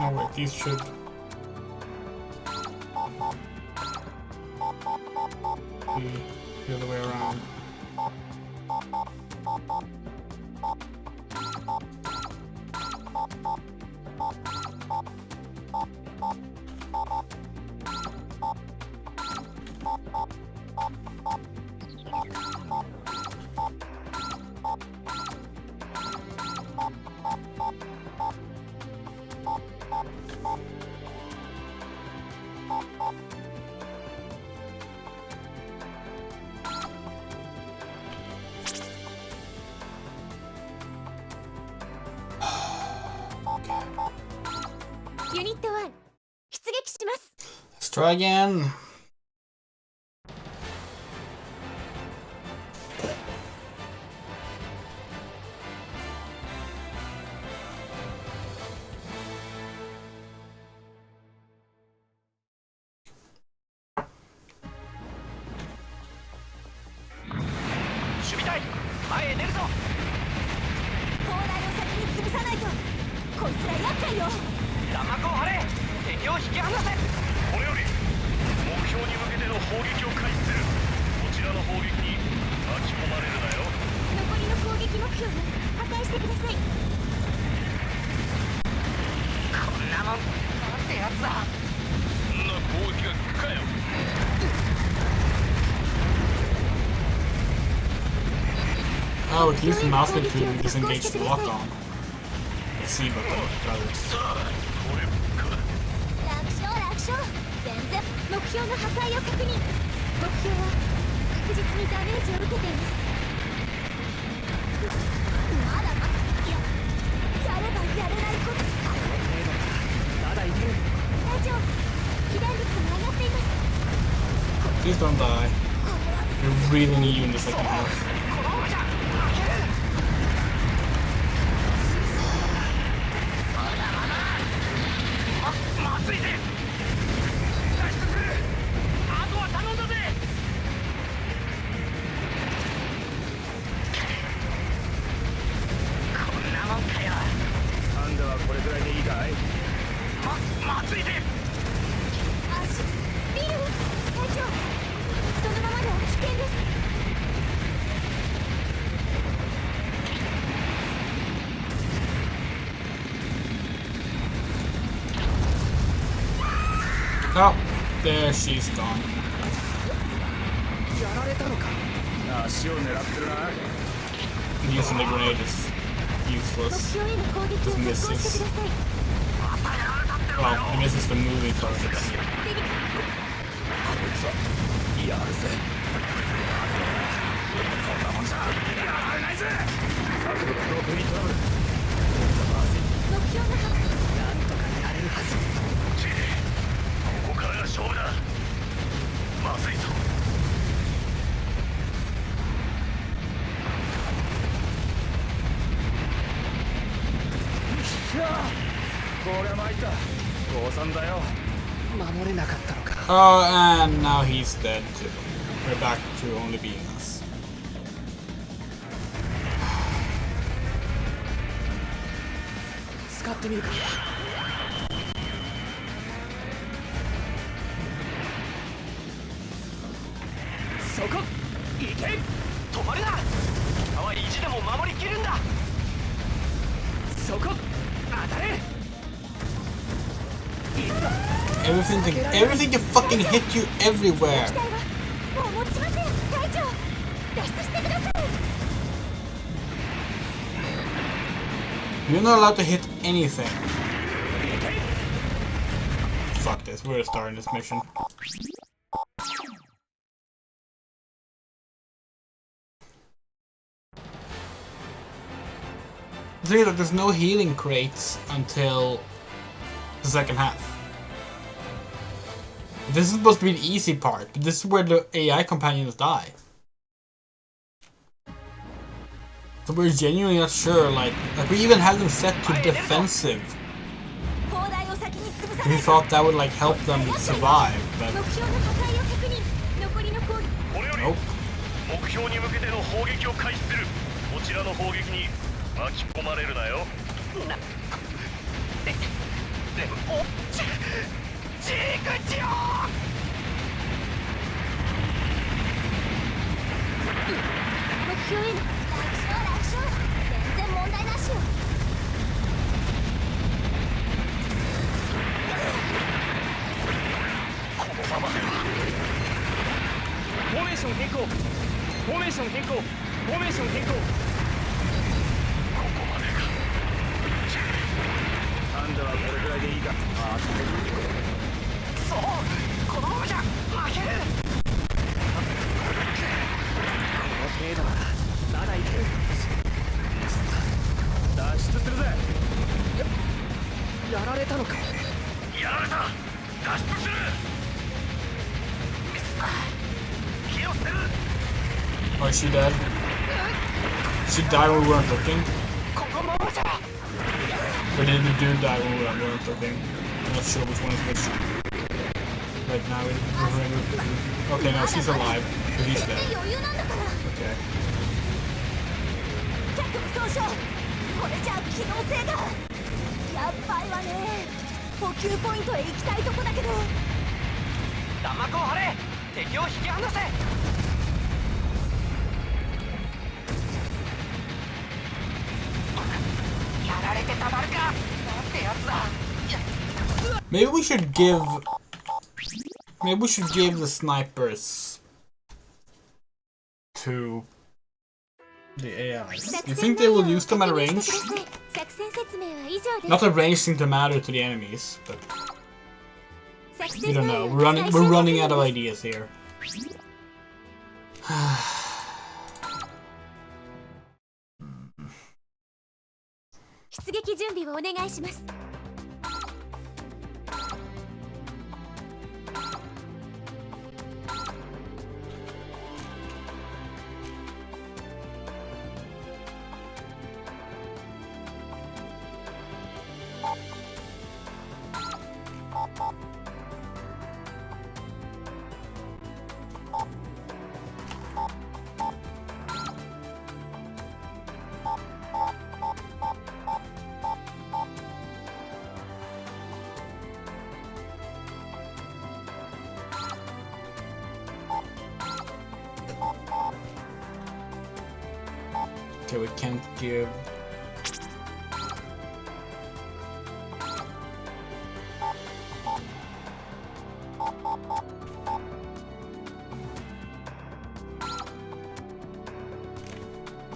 Oh wait, these should... be the other way around. Let's try again. Oh, we can use the mouse to disengage the lock on. Let's see about that. Please don't die. We really need you in the second half. Oh, there she's gone. やられたのか。足を狙ってるな。 Using the grenade is 目 useless. 標への攻撃を続行してください。 Well, it misses the moving targets. やるぜ。こんなもんじゃやられないぜ。角度と踏みトラブル。目標の発見。なんとかやれるはず。ここからが勝負だ。まずいぞ。こりゃ参った。降参だよ。守れなかったのか。 Oh, and now he's dead too. We're back to only being us. 使ってみるか。そこ行け。止まるな。今は意地でも守りきるんだ。そこ当たれ。 Everything can fucking hit you everywhere. 機体はもう持ちません。隊長、脱出してください。 You're not allowed to hit anything. Fuck this, we're starting this mission. The thing is that there's no healing crates until the second half. This is supposed to be the easy part, but this is where the AI companions die. So we're genuinely not sure, like we even have them set to defensive. 砲台を先に潰さ We ないと。 thought that would like help them survive, 目 but 標の破壊を確認。残りの攻撃。これより nope. 目標に向けての砲撃を開始する。こちらの砲撃に巻き込まれるなよ。ジークチよ。目標への。楽勝。全然問題なしよ。このままでは。フォーメーション変更。フォーメーション変更。フォーメーション変更。ここまでか。ハンダはこれぐらいでいいか。そう、このままじゃ負ける。この程度はまだいける。脱出するぜ。やられたのか。やられた。脱出する。気を捨てる。 Oh, is she dead? She died when we weren't looking? このままじゃ。 Or did the dude die when we weren't looking? I'm not sure which one is which. Right now, okay, no, she's alive. But he's 全 dead. 然余裕なんだから。 Okay. 脚部損傷。これじゃ機能性が。やっばいわね。補給ポイントへ行きたいとこだけど。弾幕を張れ。敵を引き離せ。 Maybe we should give... Maybe we should give the snipers to the AIs. You think they will use them at range? 作戦説明は以上です。 Not that range seems to matter to the enemies, but 作 we 戦 don't 内 know. 容 We're は running 最終 running out of 確認です。 ideas here. 出撃準備をお願いします。 Okay, we can't give...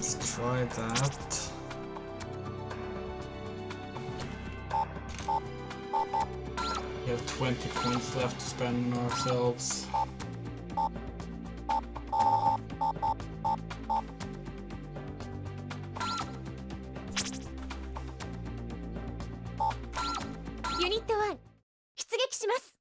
Let's try that. We have 20 points left to spend on ourselves. Unit 1出撃します。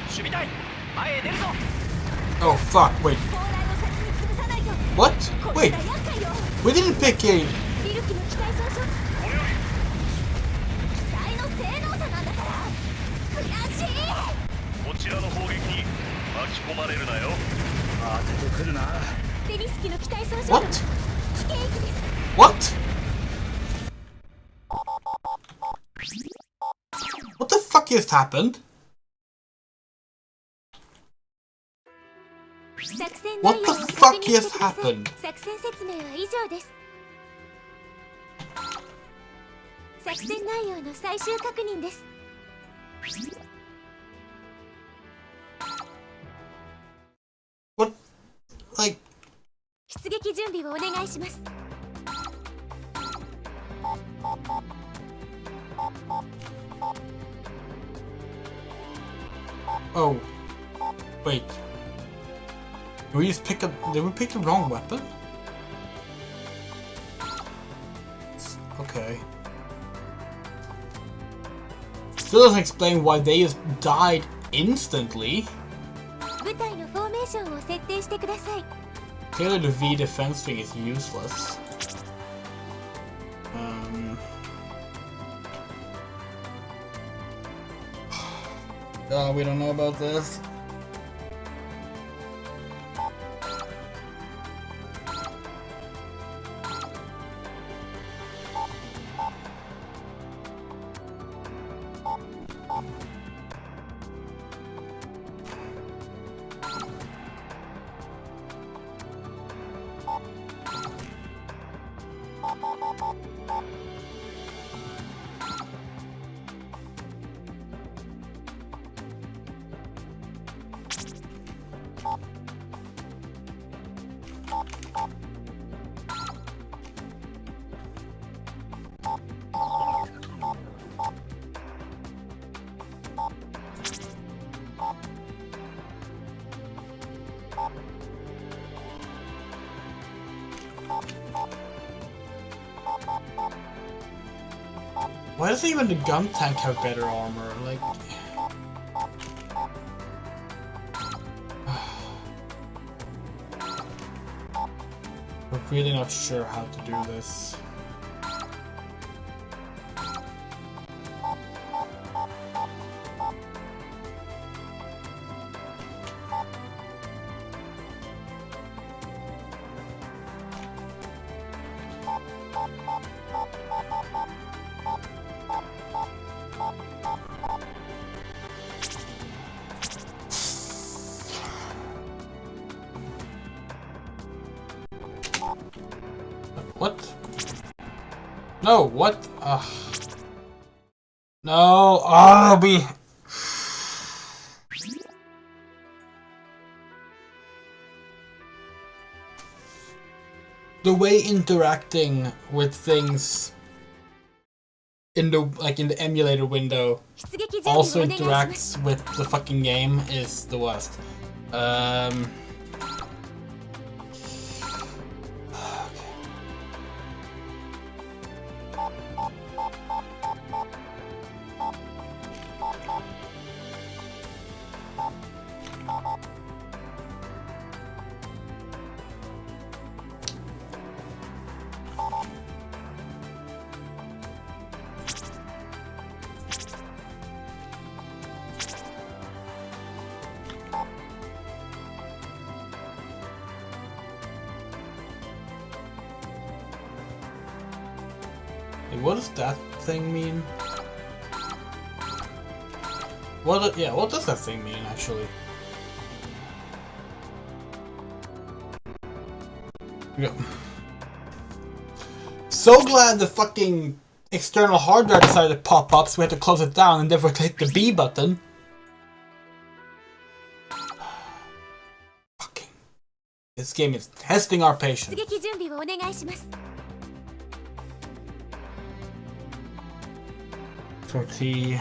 守備隊前へ出るぞ。 Oh fuck, wait. 砲台を先に潰さないと。 What? これ Wait, が厄介よ。 we didn't pick a... ビル機の機体損傷。これより機体の性能差なんだから。悔しい。こちらの砲撃に巻き込まれるなよ。当ててくるな。デニス機の機体損傷。 What? 危険域です。 What? What the fuck just happened? 作戦内 What 容を the 確 fuck 認して just ください。 happened? 作戦説明は以上です。作戦内容の最終確認です。 What? Like... 出撃準備をお願いします。 Oh. Wait. Did we just pick up... Did we pick the wrong weapon? Okay. Still doesn't explain why they just died instantly. 部隊のフォーメーションを設定してください。 Clearly the V defense thing is useless. We don't know about this. Why doesn't even the gun tank have better armor? Like... We're really not sure how to do this. What? No, what? No, be... The way interacting with things in the in the emulator window also interacts with the fucking game is the worst. What does that thing mean? What? Yeah, what does that thing mean actually? Yeah. So glad the fucking external hard drive decided to pop up, so we had to close it down and therefore click the B button. Fucking. This game is testing our patience. 出撃準備をお願いします。 Tortilla.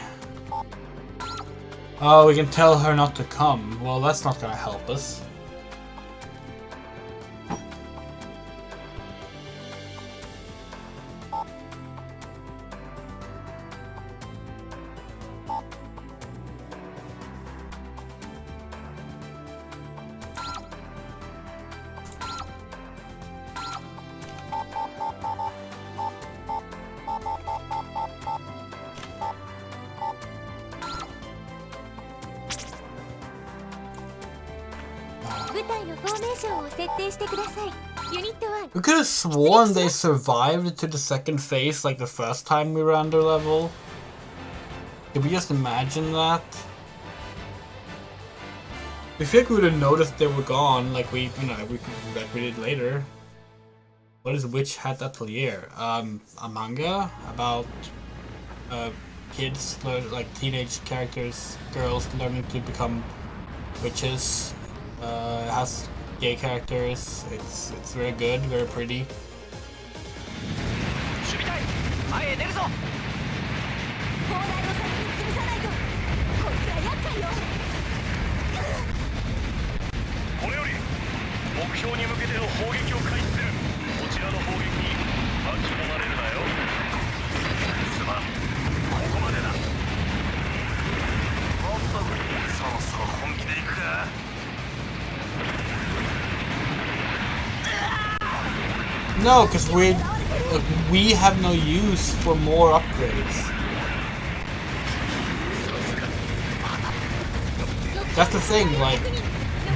Oh, we can tell her not to come. Well, that's not gonna help us. We could have sworn they survived to the second phase like the first time we ran their level. Did we just imagine that? I feel like we would have noticed they were gone, like we did later. What is Witch Hat Atelier? A manga about kids, like teenage characters, girls learning to become witches. It has gay characters. It's very good, very pretty. これより目標に向けての砲撃を開始する。こちらの砲撃に巻き込まれるなよ。すまん、ここまでだ。おっと、そろそろ本気で行くか。 No, because we have no use for more upgrades. That's the thing, like,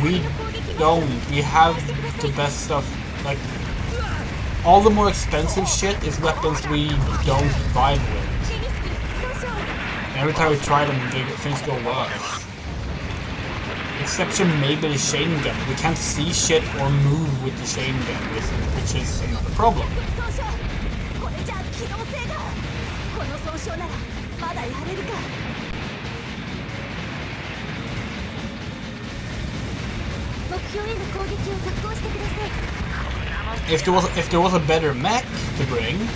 we don't. We have the best stuff. Like, all the more expensive shit is weapons we don't vibe with. Every time we try them, things go worse. Exception maybe the chain gun. We can't see shit or move with the chain gun, which is another problem. If there was a better mech to bring,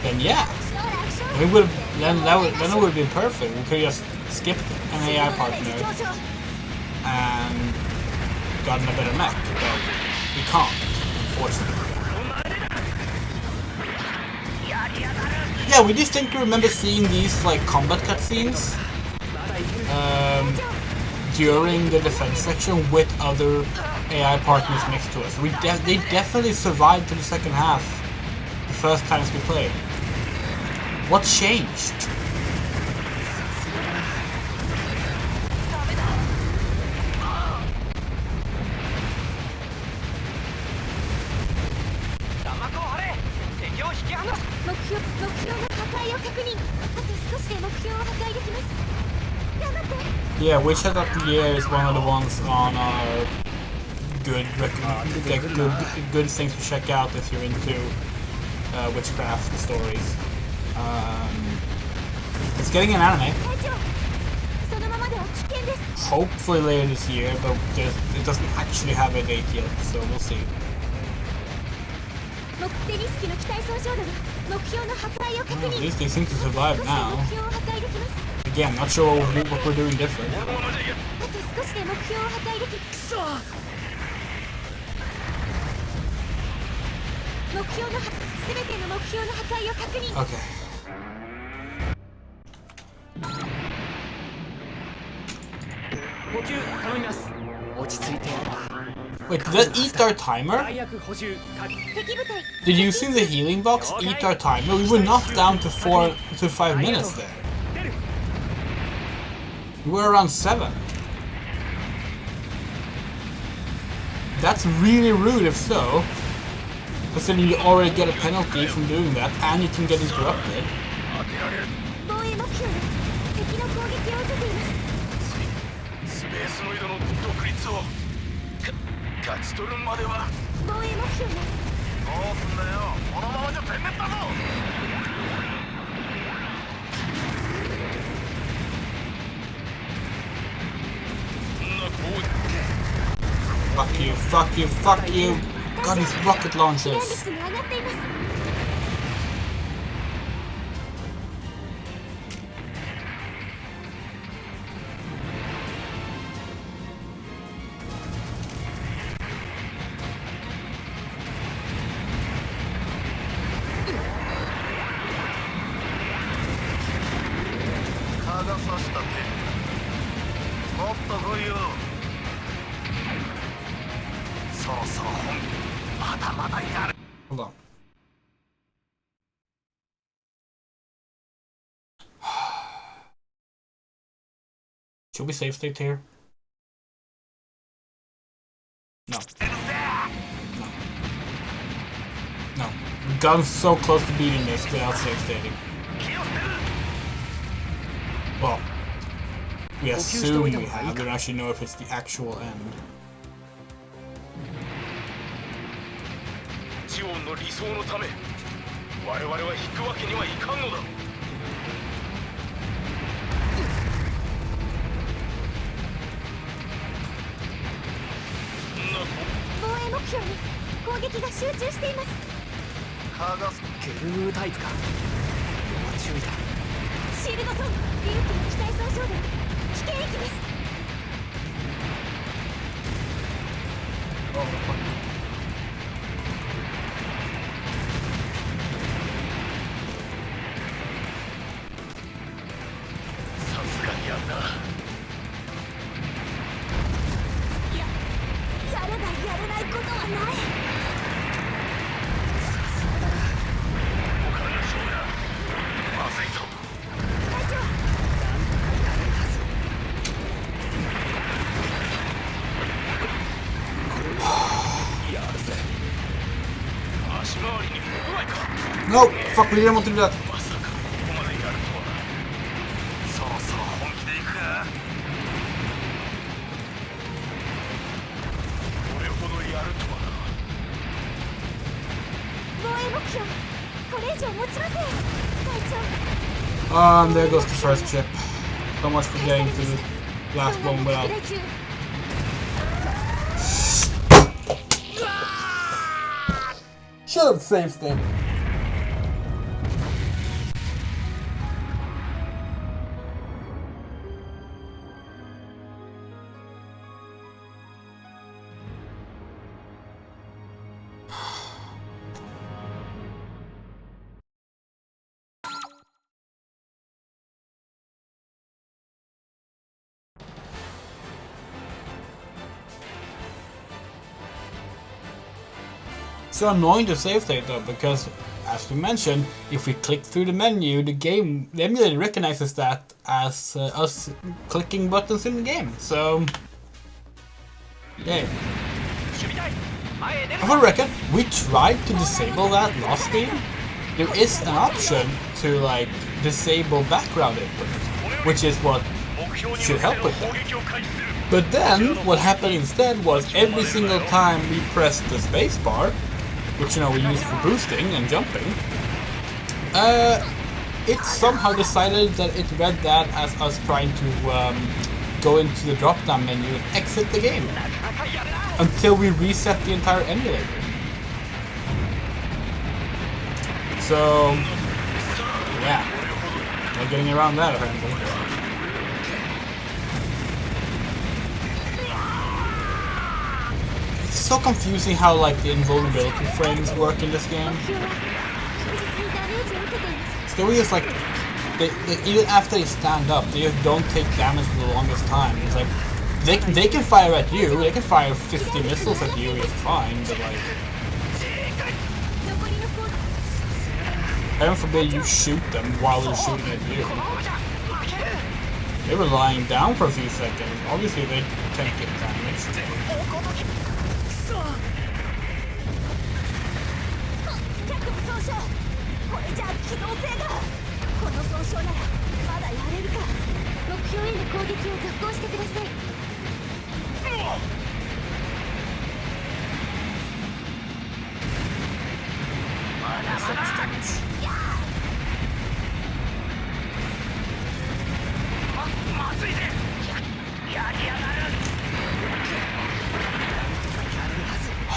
then yeah, we would then it would have been perfect. We could just skip an AI partner and gotten a better mech, but we can't, unfortunately. Yeah, we distinctly remember seeing these like combat cutscenes during the defense section with other AI partners next to us. They definitely survived to the second half the first times we played. What changed? Yeah, Witch Hat Atelier is one of the ones on our good things to check out if you're into witchcraft stories. It's getting an anime. Hopefully later this year, but it doesn't actually have a date yet, so we'll see. At least they seem to survive now. Again, not sure what we're doing different. Okay. Wait, did that eat our timer? Did you see the healing box eat our timer? We were knocked down to 5 minutes there. We were around 7. That's really rude if so. Considering you already get a penalty from doing that and you can get interrupted. 勝ち取るまでは。防衛目標ね。どうすんだよ、このままじゃ全滅だぞ。Fuck you, fuck you, fuck you! God, these rocket 被 launchers! 害率が上がっています。蚊が刺したって。もっと来いよ。そろそろ本まだまだやる。 Hold on. Should we save state here? No. No. No. We've gotten so close to beating this without save stating. Well, we assume we have, we don't actually know if it's the actual end. ジオンの理想のため我々は引くわけにはいかんのだ。防衛目標に攻撃が集中しています。蚊がゲルムータイプか。要注意だ。シールドソン、ビルキの機体損傷で危険域です。さすがにやんな。やればやれないことはない。他の勝負だ。まずいぞ。隊長、やるぜ。足回りに不具合か。 No! Fuck, we didn't want to do that! まさかここまでやるとは。そろそろ本気でいくか。これほどやるとはな。防衛目標これ以上持ちません。隊長、 And there goes the first chip. So much for getting to the last one without. 拡大中。 Should have saved state. So annoying to save state though, because as we mentioned, if we click through the menu, the emulator recognizes that as us clicking buttons in the game. So, yeah. For the record, we tried to disable that last game. There is an option to like disable background input, which is what should help with that. But then what happened instead was every single time we pressed the spacebar, which we use for boosting and jumping, it somehow decided that it read that as us trying to go into the drop-down menu and exit the game until we reset the entire emulator. So, yeah, no getting around that apparently. It's so confusing how like the invulnerability frames work in this game. 目標は確実にダメージを受けています。 The way is like, even after they stand up, they just don't take damage for the longest time. It's like, they can fire at you, they can fire 50 missiles at you, it's fine, but like, 残りの攻撃 heaven forbid you shoot them while they're shooting at you. They were lying down for a few seconds, obviously they can't get damaged. 脚部損傷。これじゃ機動性が。この損傷ならまだやれるか。目標への攻撃を続行してください。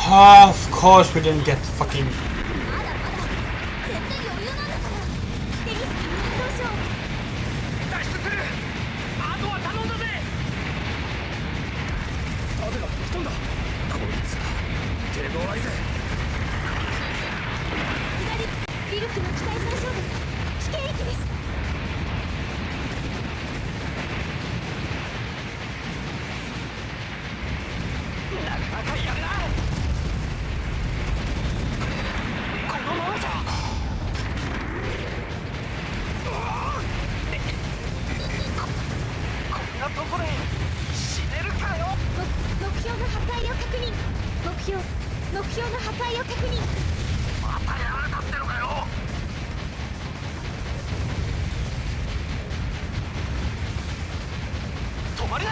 Of course we didn't get fucking... まだまだ絶対余裕なんだからデニス機動装置脱出する。あとは頼んだぜ。雨が吹き飛んだ。こいつ手強いぜ。左ビル機の機体損傷部危険域です。なかなかやるな。このままじゃ。こんなところに死ねるかよ。目標の破壊を確認。目標の破壊を確認。またやられたってのかよ。止まりな。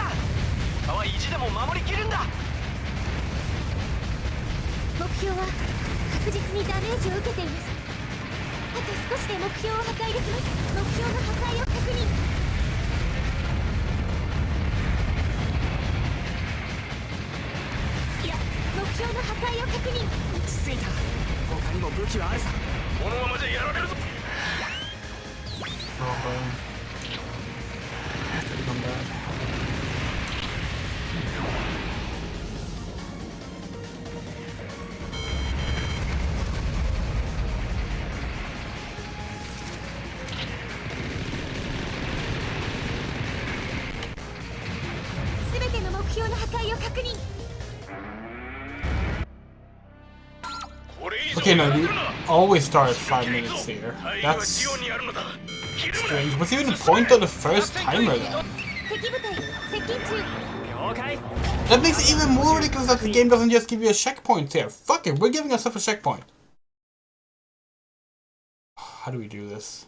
他は意地でも守りきるんだ。目標は確実にダメージを受けています。あと少しで目標を破壊できます。目標の破壊を確認。いや、目標の破壊を確認。落ち着いた。他にも武器はあるさ。このままじゃやられるぞ。すべての目標の破壊を確認。Okay, no, you always start at 5 minutes here. That's strange. What's even the point of the first timer then? 敵部隊接近中。了解。 That makes it even more ridiculous that the game doesn't just give you a checkpoint here. Fuck it, we're giving ourselves a checkpoint. How do we do this?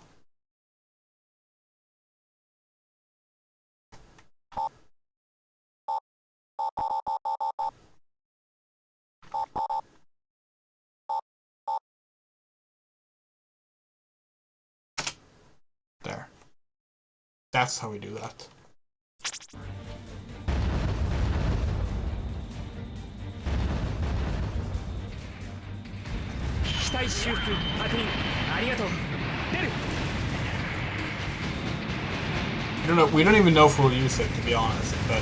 There. That's how we do that. 機体修復確認ありがとう。出る。 We don't even know if we'll use it, to be honest, but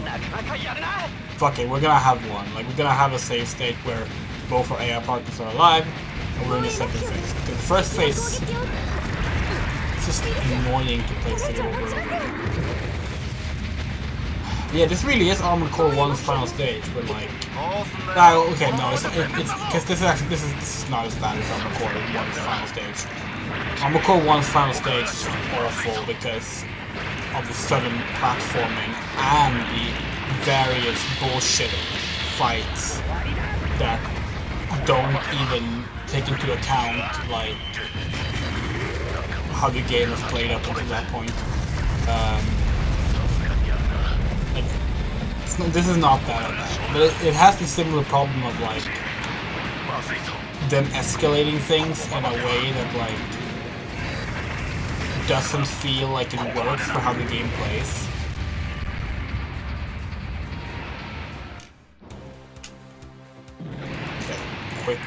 なかなかやるな。 fuck it, we're gonna have one. Like, we're gonna have a save state where both our AI partners are alive, and we're in the second phase. The first phase, it's just annoying to play through over and over. Yeah, this really is Armored Core 1's final stage, where like... okay, no, it's because this is not as bad as Armored Core 1's final stage. Armored Core 1's final stage is awful because of the sudden platforming and the various bullshit fights that don't even take into account like how the game was played up until that point. This is not that bad, but it has the similar problem of like them escalating things in a way that like doesn't feel like it works for how the game plays. Okay, quick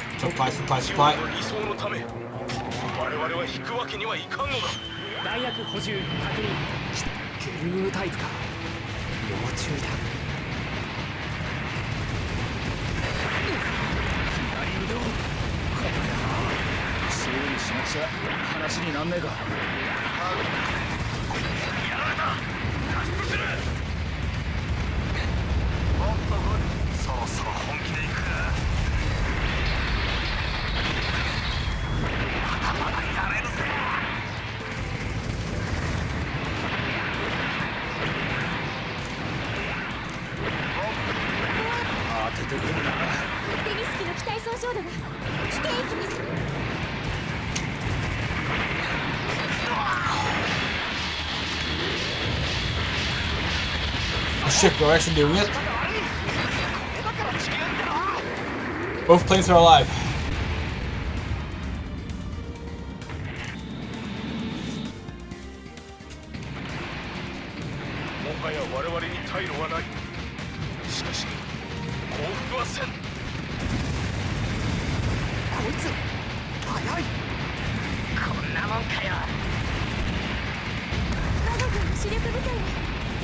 supply. 弾薬補充確認。ゲルムタイプか。要注意だ。左腕を。すぐにしなくちゃ話になんねえか。やられた。脱出する。そろそろ本気で行くか。まだやれるぜ。 デニス機の機体損傷度が危険域です。 Oh shit, we're actually doing it. Both planes are alive.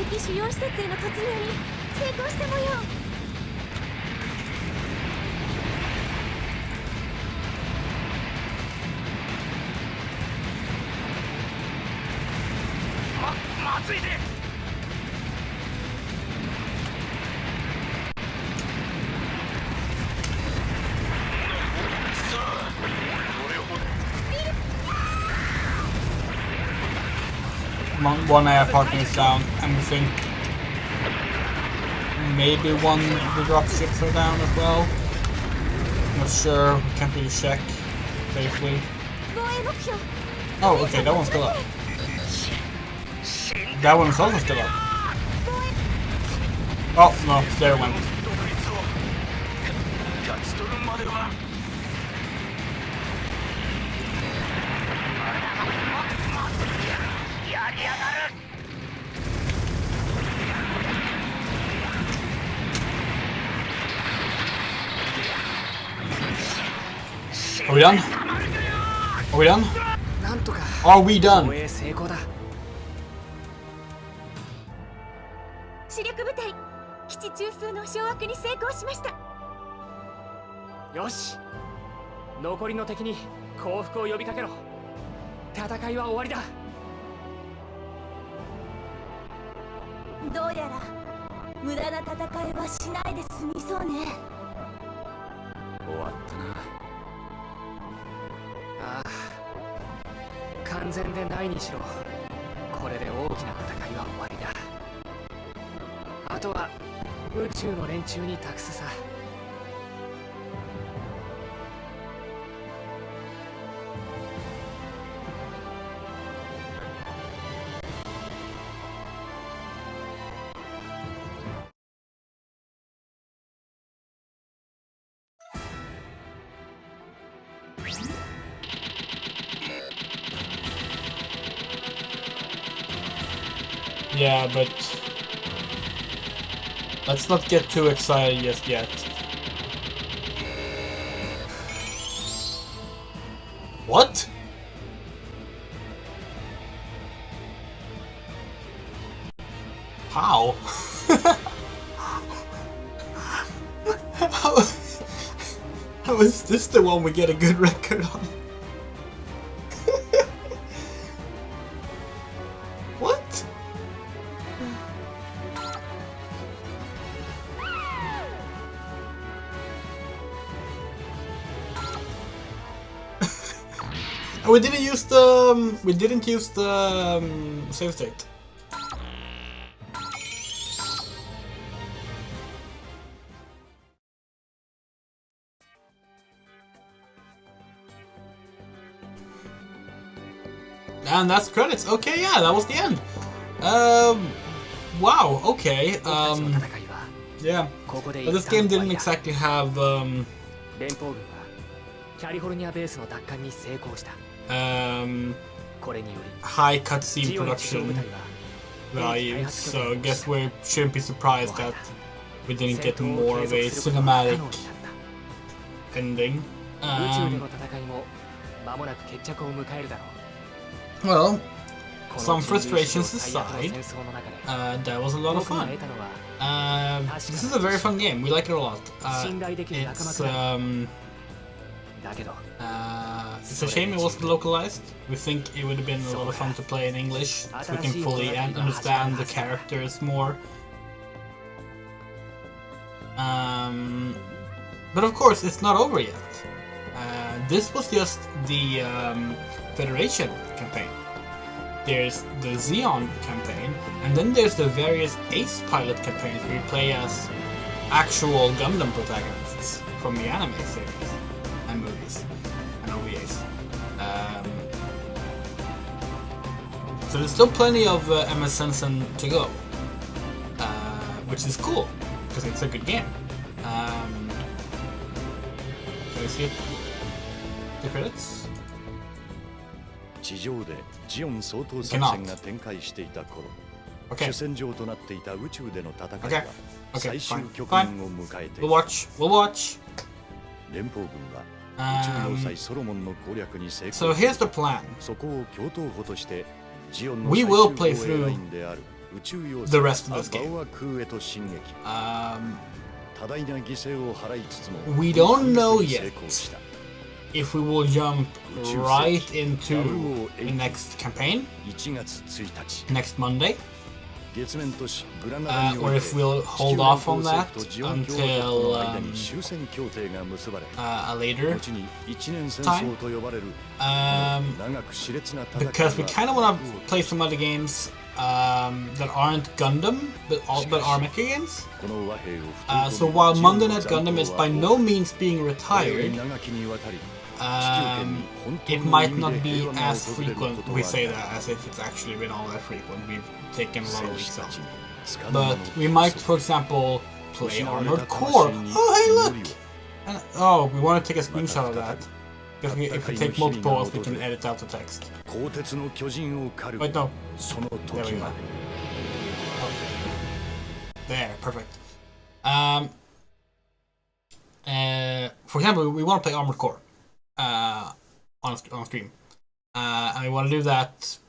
敵主要施設への突入に成功した模様。まずいぜ。One air partner is down, and we think maybe one of the dropships are down as well. Not sure, we can't really check safely. 防衛目標。 Oh, okay, that one's still up. That one is also still up. Oh, no, there it went. 勝ち取るまでは。やりやがる。 Are we done? Are we done? なんとか Are we 防 done? 衛成功だ。主力部隊基地中枢の掌握に成功しました。よし、残りの敵に降伏を呼びかけろ。戦いは終わりだ。どうやら無駄な戦いはしないで済みそうね。終わったな。ああ、完全でないにしろこれで大きな戦いは終わりだ。あとは宇宙の連中に託すさ。Yeah, but let's not get too excited just yet. What? How? How is this the one we get a good record on? What? We didn't use the save state. And that's credits. Okay, yeah, that was the end. Wow. Okay. Yeah. But this game didn't exactly have 連邦軍はキャリフォルニアベースの奪還に成功した。これにより high cutscene production value, so I guess we shouldn't be surprised that we didn't get more of a cinematic ending. 宇宙での戦いも間もなく決着を迎えるだろう。 Well, some frustrations aside, that was a lot of fun. This is a very fun game. We like it a lot. It's a shame it wasn't localized. We think it would have been a lot of fun to play in English, so we can fully understand the characters more. But of course, it's not over yet. This was just the Federation campaign. There's the Xeon campaign, and then there's the various Ace Pilot campaigns where you play as actual Gundam protagonists from the anime series and movies and OVAs. So there's still plenty of MS Sensen to go, which is cool because it's a good game. Can we see the credits? 地上でジオン総統作戦が展開していた頃、主戦場となっていた宇宙での戦いは最終局面を迎えている。We'll watch. 連邦軍は宇宙要塞ソロモンの攻略に成功。So here's the plan. そこを共闘補としてジオンの We 最 will 終 play 防衛ライ through ンである the rest of this game. We don't know yet if we will jump right into the next campaign next Monday, or if we'll hold off on that until a later time, because we kind of want to play some other games that aren't Gundam, but are mecha games. So while Monday Night Gundam is by no means being retired, it might not be as frequent. We say that as if it's actually been all that frequent. We've taken a lot of weeks off. But we might, for example, play Armored Core. Oh, hey, look! And, oh, we want to take a screenshot of that. If we take multiple, we can edit out the text. Wait, no. There we go. Oh. There, perfect. For example, we want to play Armored Core on stream. And we want to do that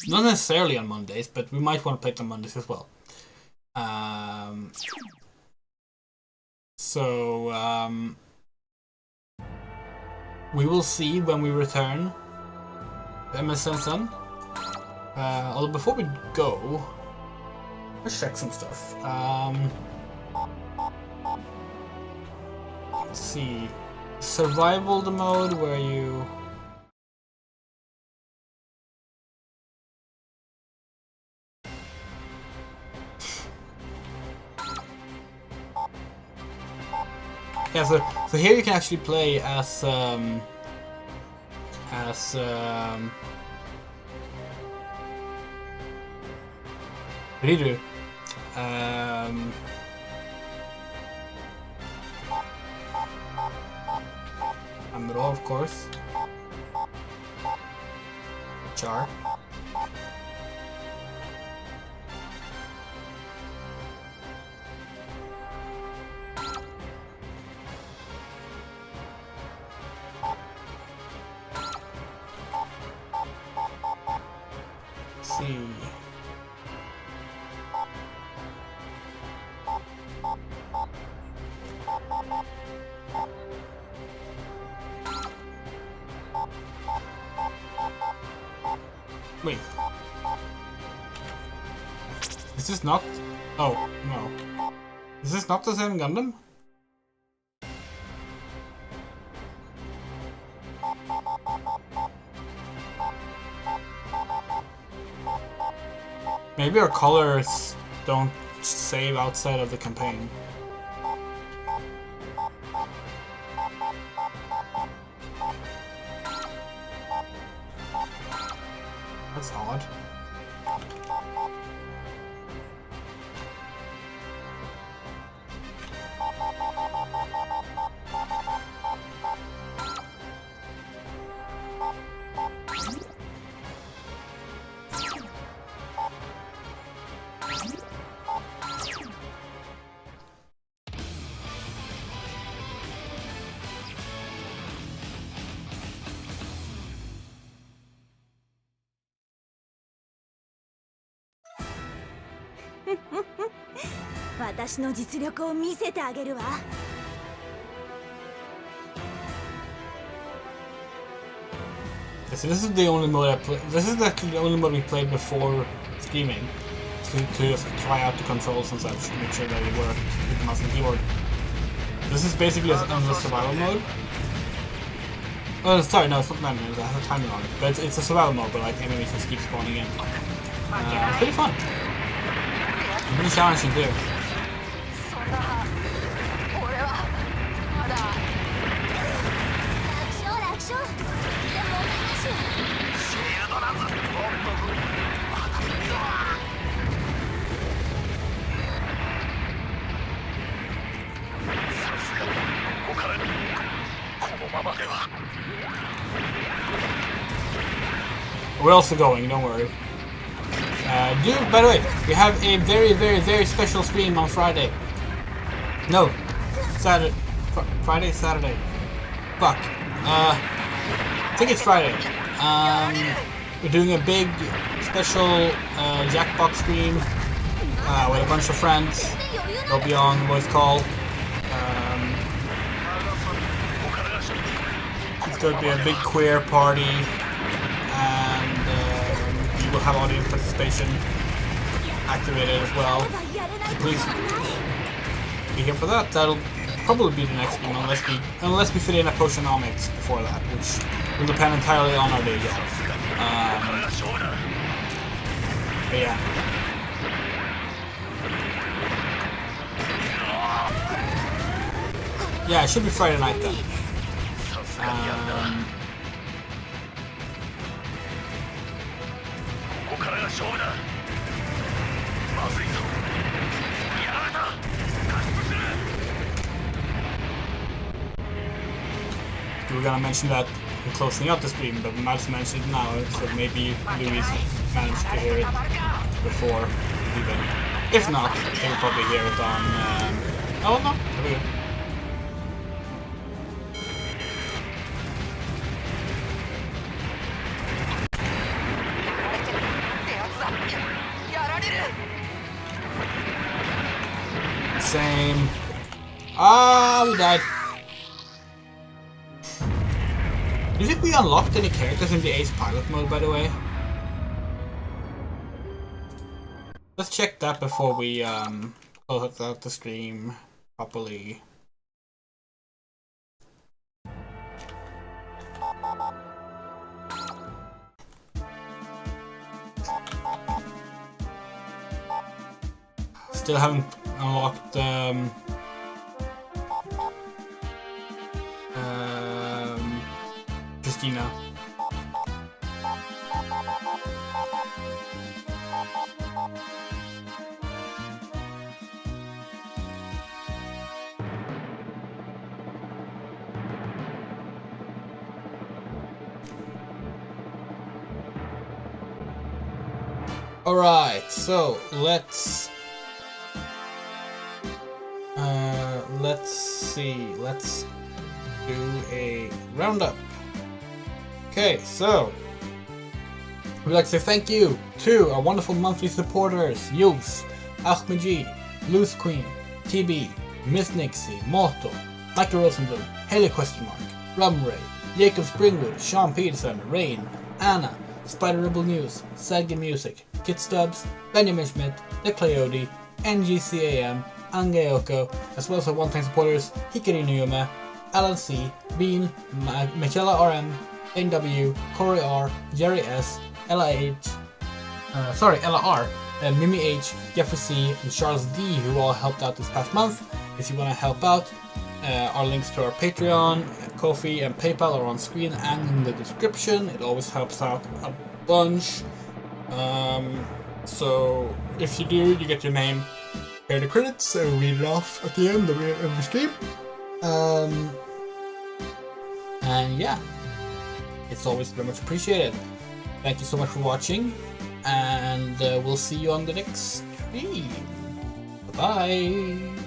not necessarily on Mondays, but we might want to play it on Mondays as well. We will see when we return to MS Sensen. Although before we go, let's check some stuff. Let's see. Survival the mode where you... Yeah, so here you can actually play as what do you do? Amuro, of course. Char. See. Wait. Is this not? Oh, no. Is this not the same Gundam? Maybe our colors don't save outside of the campaign. That's odd. So this is the only mode I play. This is actually the only mode we played before streaming, to just try out the controls and such to make sure that it worked with the mouse and keyboard. This is basically a survival mode. Oh, sorry, no, it's not that mode. It has a timer on it, but it's a survival mode, but like enemies just keep spawning in. It's pretty fun. It's pretty challenging too. We're also going, don't worry. By the way, we have a very, very, very special stream on Friday. No, Saturday. Friday, Saturday. Fuck. I think it's Friday. we're doing a big special Jackbox stream with a bunch of friends. They'll be on voice call. It's going to be a big queer party, and we will have audience participation activated as well. So please be here for that. That'll probably be the next stream, unless we fit in a Potionomics before that, which will depend entirely on our day job. But yeah. Yeah, it should be Friday night then. We were gonna mention that in closing up the stream, but we might as well mention it now, so maybe Louis managed to hear it before even. If not, he'll probably hear it on. Oh no, there we go. Same. Ah, we died. Do you think we unlocked any characters in the Ace Pilot mode, by the way? Let's check that before we close out the stream properly. Still haven't unlocked Christina. Alright, so let's see, let's do a roundup. Okay, so we'd like to say thank you to our wonderful monthly supporters: Yugs, Ahmedji, Loose Queen, TB, Miss Nixie, Moto, Michael Rosenblum, Haley Question Mark, Rumray, Jacob Springwood, Sean Peterson, Rain, Anna, Spider Rebel News, Sadgin Music, Kit Stubbs, Benjamin Schmidt, The Coyote, NGCAM, Angeoko, as well as our one-time supporters Hikari Nuyume, Alan C, Bean, Michaela RM, NW, Corey R, Jerry S, Ella R, Mimi H, Jeffrey C, and Charles D, who all helped out this past month. If you want to help out, our links to our Patreon, Ko-fi, and PayPal are on screen and in the description. It always helps out a bunch. So if you do, you get your name, hear the credits, and read it off at the end of the stream. And yeah, it's always very much appreciated. Thank you so much for watching, and we'll see you on the next stream. Bye-bye.